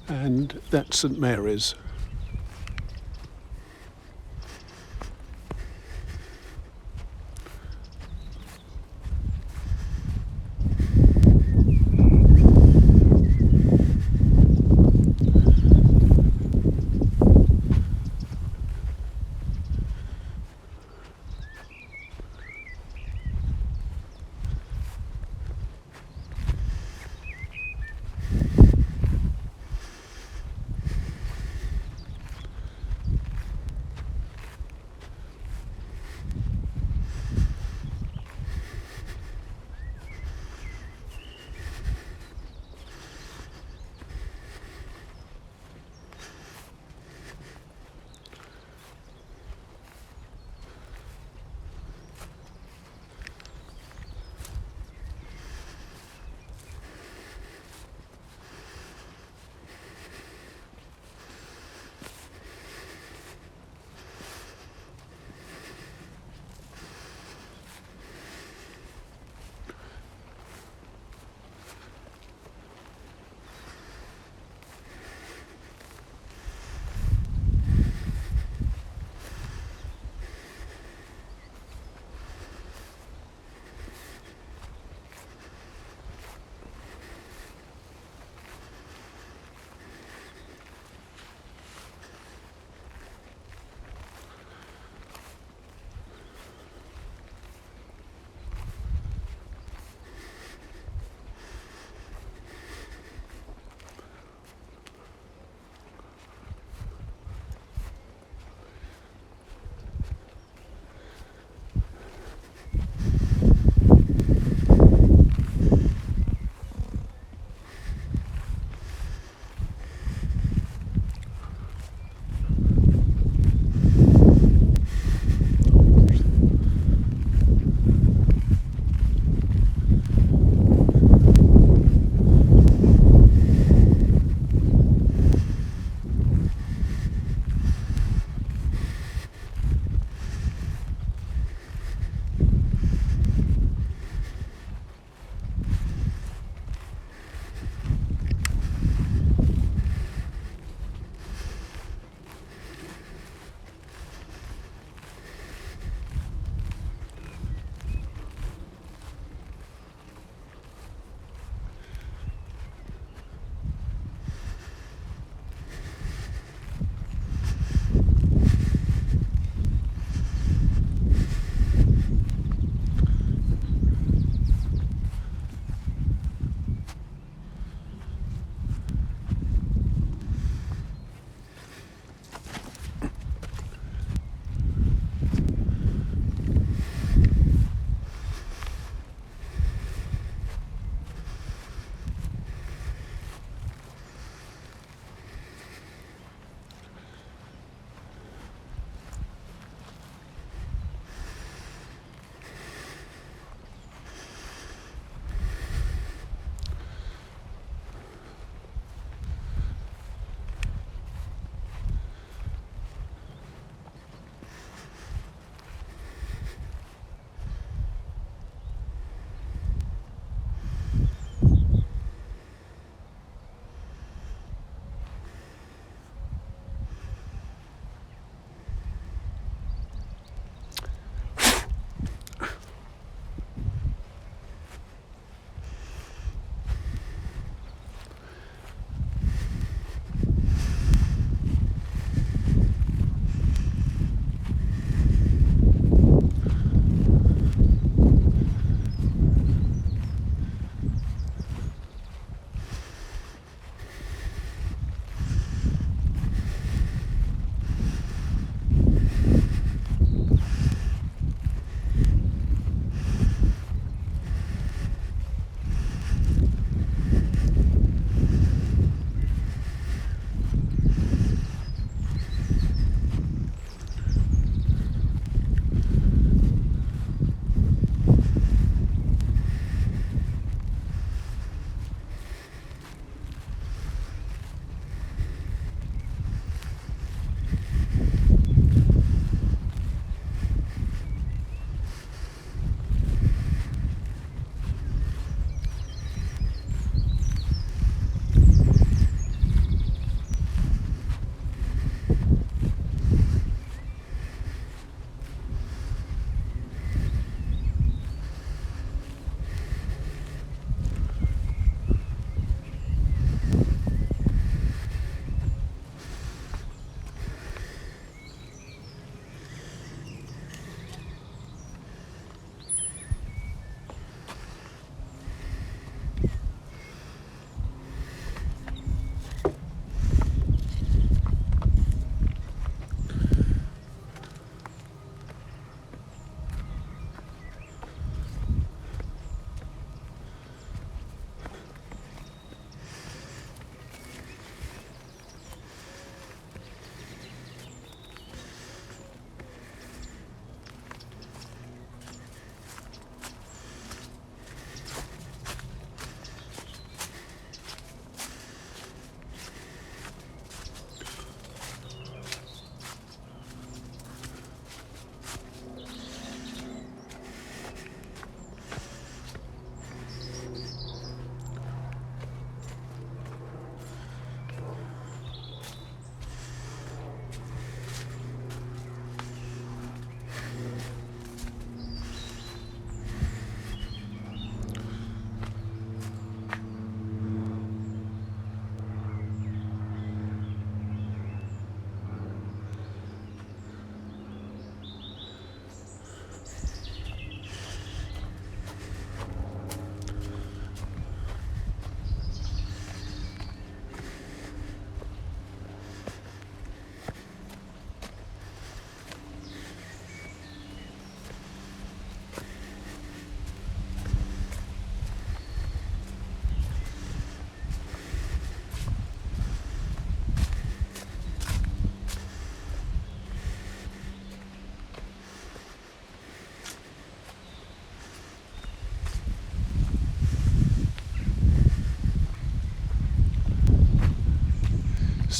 and that's St Mary's.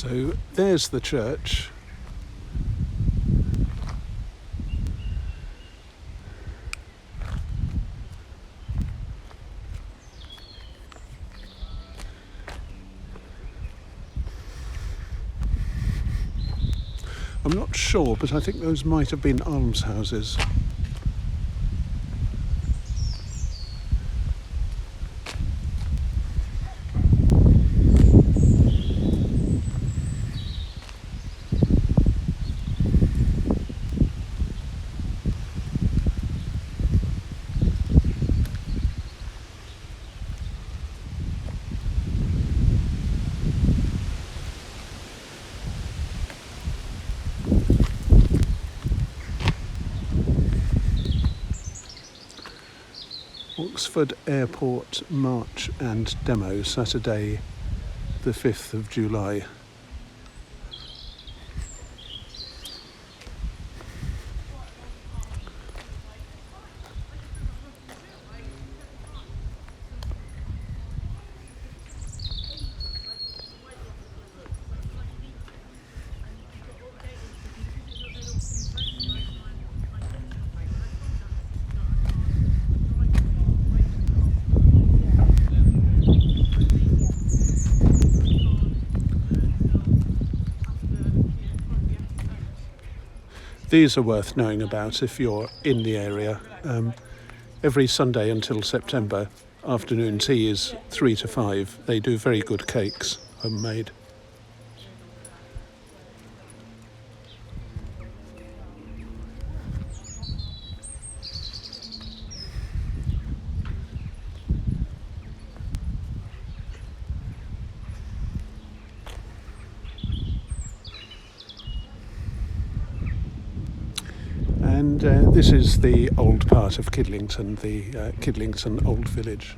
So there's the church. I'm not sure, but I think those might have been almshouses. Oxford Airport March and Demo, Saturday the 5th of July. These are worth knowing about if you're in the area. Every Sunday until September, afternoon tea is 3 to 5. They do very good cakes, homemade. And this is the old part of Kidlington, the Kidlington Old Village.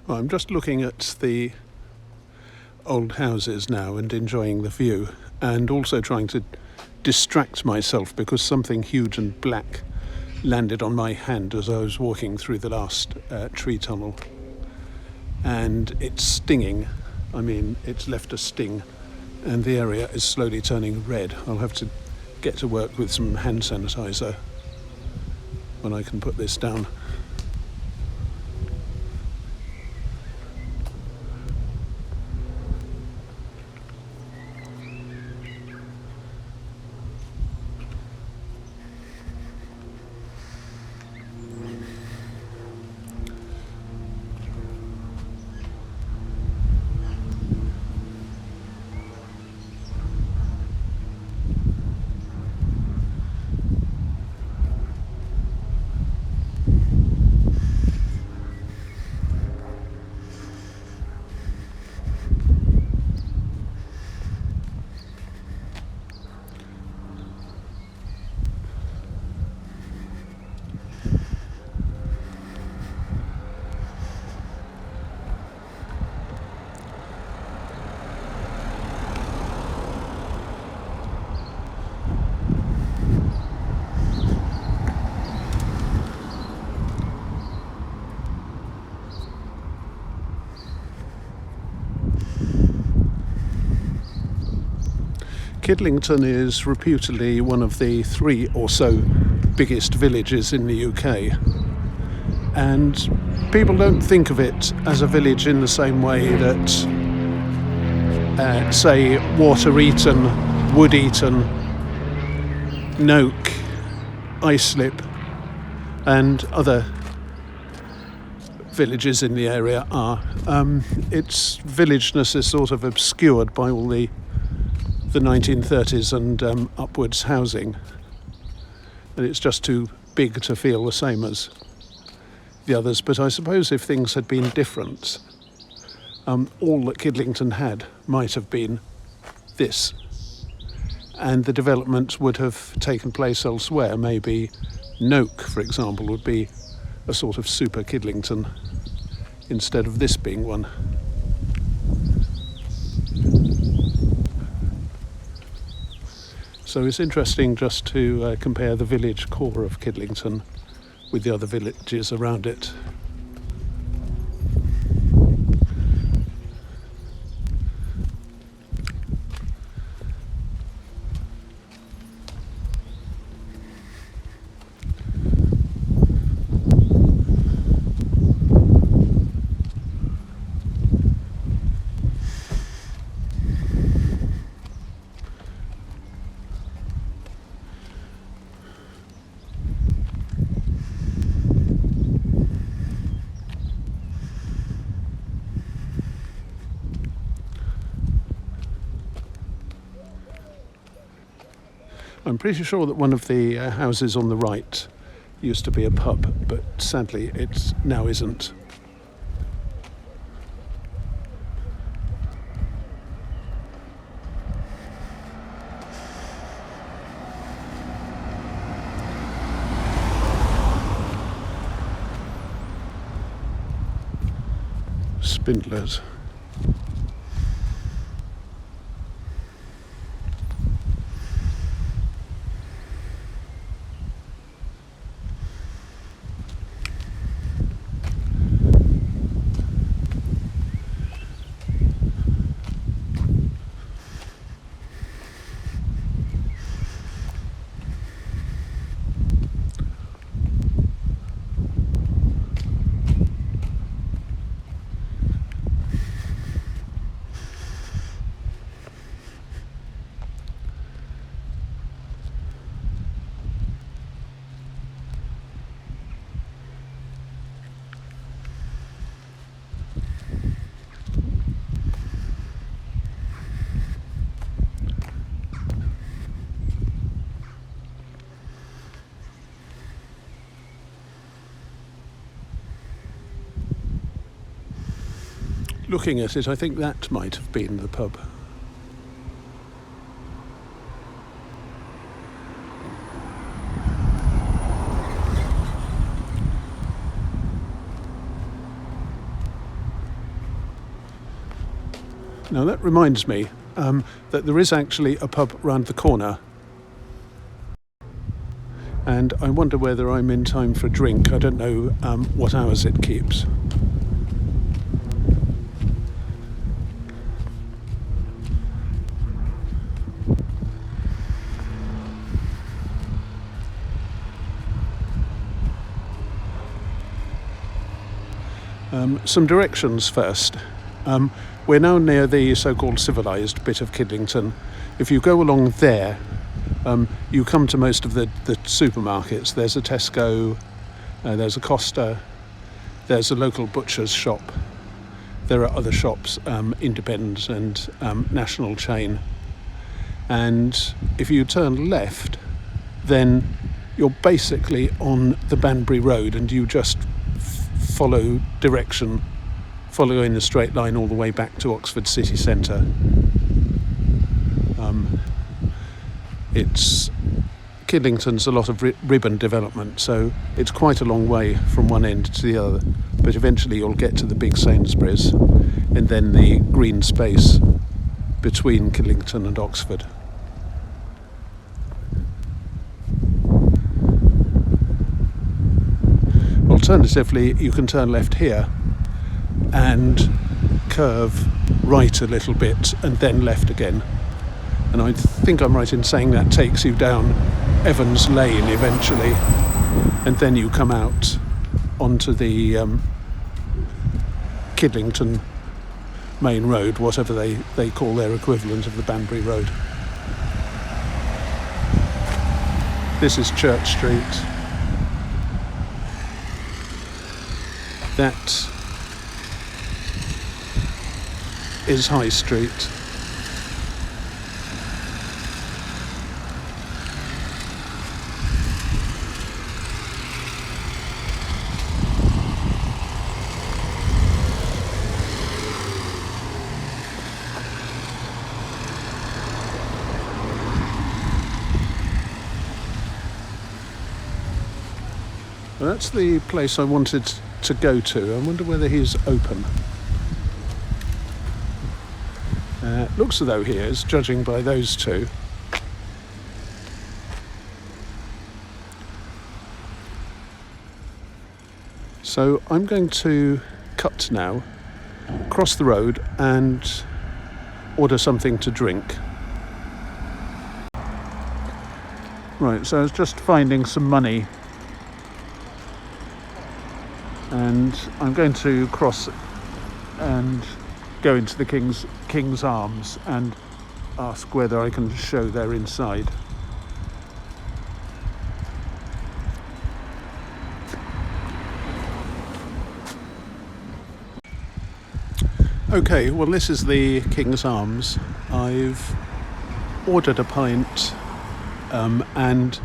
Well, I'm just looking at the old houses now and enjoying the view, and also trying to distract myself because something huge and black landed on my hand as I was walking through the last tree tunnel, and it's stinging. I mean, it's left a sting, and the area is slowly turning red. I'll have to get to work with some hand sanitizer when I can put this down. Kidlington is reputedly one of the 3 or so biggest villages in the UK, And people don't think of it as a village in the same way that, say, Water Eaton, Wood Eaton, Noak, Islip, and other villages in the area are. Its villageness is sort of obscured by all the 1930s and upwards housing, and it's just too big to feel the same as the others. But I suppose if things had been different, all that Kidlington had might have been this, and the development would have taken place elsewhere. Maybe Noak, for example, would be a sort of super Kidlington instead of this being one. So it's interesting just to compare the village core of Kidlington with the other villages around it. I'm pretty sure that one of the houses on the right used to be a pub, but sadly it now isn't. Spindlers. Looking at it, I think that might have been the pub. Now that reminds me that there is actually a pub round the corner, and I wonder whether I'm in time for a drink. I don't know what hours it keeps. Some directions first. We're now near the so-called civilised bit of Kidlington. If you go along there, you come to most of the supermarkets. There's a Tesco, there's a Costa, there's a local butcher's shop. There are other shops, independent and national chain. And if you turn left, then you're basically on the Banbury Road, and you just follow direction, following the straight line all the way back to Oxford city centre. Kidlington's a lot of ribbon development, so it's quite a long way from one end to the other, but eventually you'll get to the big Sainsbury's and then the green space between Kidlington and Oxford. Alternatively, you can turn left here and curve right a little bit and then left again. And I think I'm right in saying that takes you down Evans Lane eventually, and then you come out onto the Kidlington main road, whatever they call their equivalent of the Banbury Road. This is Church Street. That is High Street. Well, that's the place I wanted to go to. I wonder whether he's open. Looks as though he is, judging by those two. So I'm going to cut now, cross the road and order something to drink. Right, so I was just finding some money, and I'm going to cross and go into the King's Arms and ask whether I can show their inside. Okay, well, this is the King's Arms. I've ordered a pint and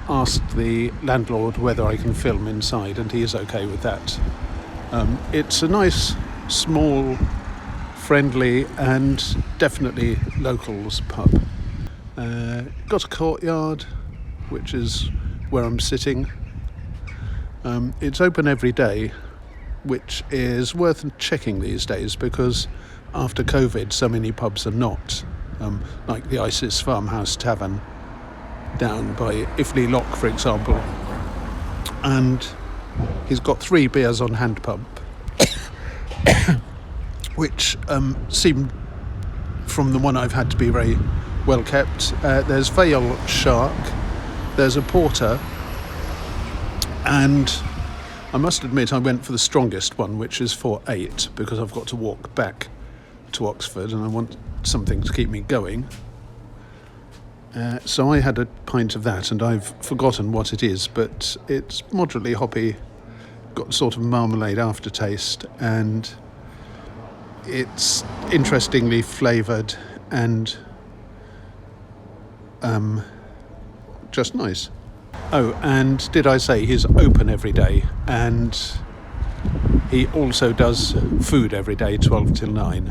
asked the landlord whether I can film inside, and he is okay with that. It's a nice, small, friendly and definitely locals pub. Got a courtyard, which is where I'm sitting. It's open every day, which is worth checking these days because after COVID so many pubs are not, like the Isis Farmhouse Tavern down by Iffley Lock, for example. And he's got 3 beers on hand pump, which seemed from the one I've had to be very well kept. There's Vale Shark, there's a porter, and I must admit I went for the strongest one, which is 4.8, because I've got to walk back to Oxford and I want something to keep me going. So I had a pint of that, and I've forgotten what it is, but it's moderately hoppy, got sort of marmalade aftertaste, and it's interestingly flavoured and just nice. Oh, and did I say he's open every day, and he also does food every day, 12 till 9,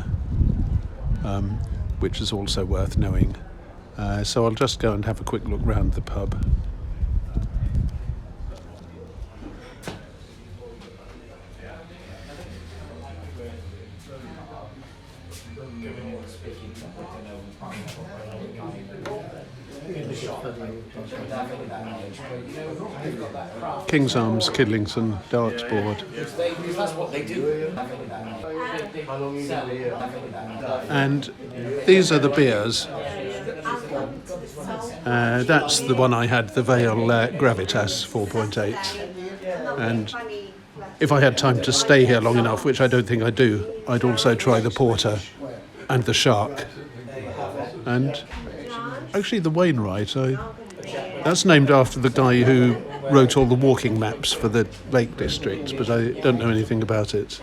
which is also worth knowing. So I'll just go and have a quick look round the pub. King's Arms, Kidlington, darts board. And these are the beers. That's the one I had, the Vale Gravitas 4.8. And if I had time to stay here long enough, which I don't think I do, I'd also try the porter and the shark. And actually the Wainwright, that's named after the guy who wrote all the walking maps for the Lake District, but I don't know anything about it.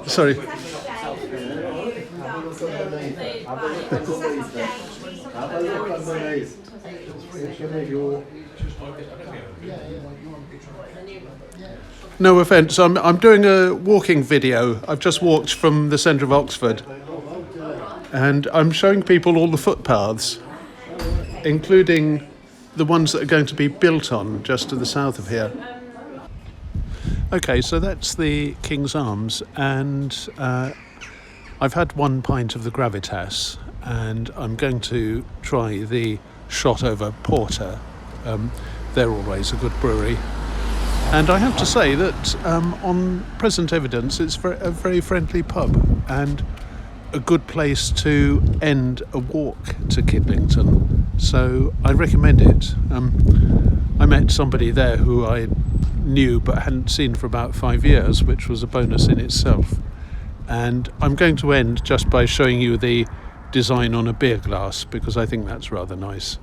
Sorry. No offence, I'm doing a walking video. I've just walked from the centre of Oxford, and I'm showing people all the footpaths, including the ones that are going to be built on just to the south of here. Okay, so that's the King's Arms, and I've had 1 pint of the Gravitas, and I'm going to try the Shotover Porter. They're always a good brewery. And I have to say that on present evidence, it's a very friendly pub and a good place to end a walk to Kidlington. So I recommend it. I met somebody there who I knew but hadn't seen for about 5 years, which was a bonus in itself. And I'm going to end just by showing you the design on a beer glass, because I think that's rather nice.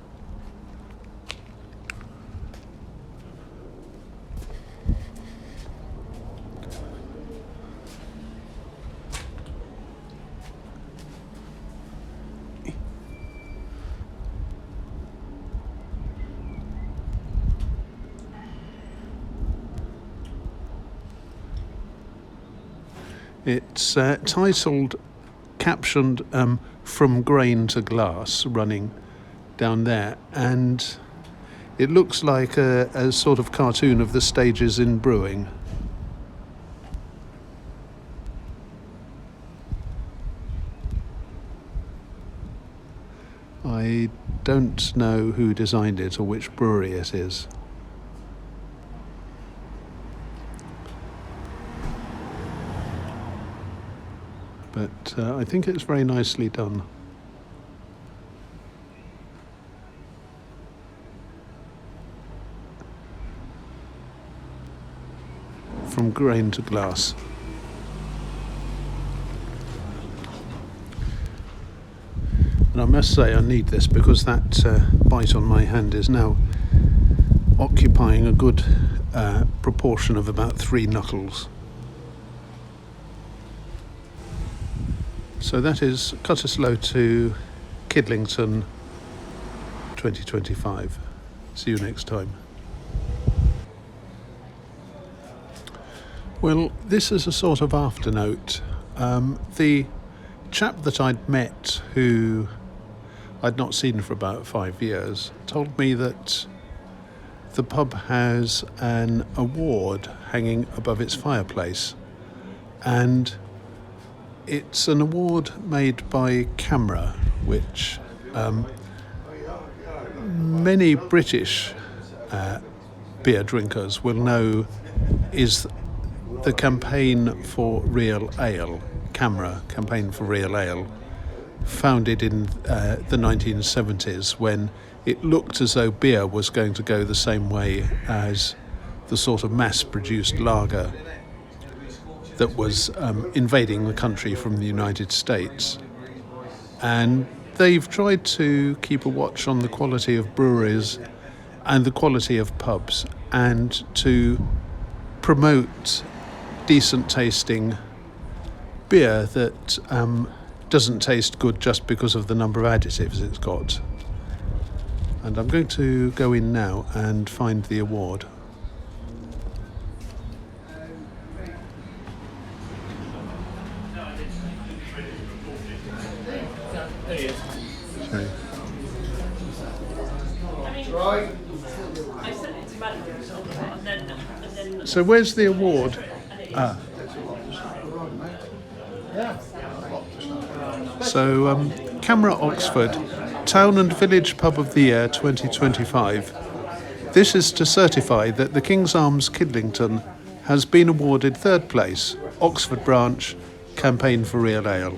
It's titled, captioned, From Grain to Glass, running down there, and it looks like a sort of cartoon of the stages in brewing. I don't know who designed it or which brewery it is. But I think it's very nicely done. From grain to glass. And I must say I need this, because that bite on my hand is now occupying a good proportion of about 3 knuckles. So that is Cutteslowe to Kidlington 2025. See you next time. Well, this is a sort of afternote. The chap that I'd met, who I'd not seen for about 5 years, told me that the pub has an award hanging above its fireplace, and it's an award made by CAMRA, which many British beer drinkers will know is the campaign for real ale, CAMRA, Campaign for Real Ale, founded in the 1970s, when it looked as though beer was going to go the same way as the sort of mass-produced lager that was invading the country from the United States. And they've tried to keep a watch on the quality of breweries and the quality of pubs, and to promote decent tasting beer that doesn't taste good just because of the number of additives it's got. And I'm going to go in now and find the award. So where's the award? So CAMRA Oxford, Town and Village Pub of the Year 2025. This is to certify that the King's Arms Kidlington has been awarded 3rd place, Oxford branch, Campaign for Real Ale.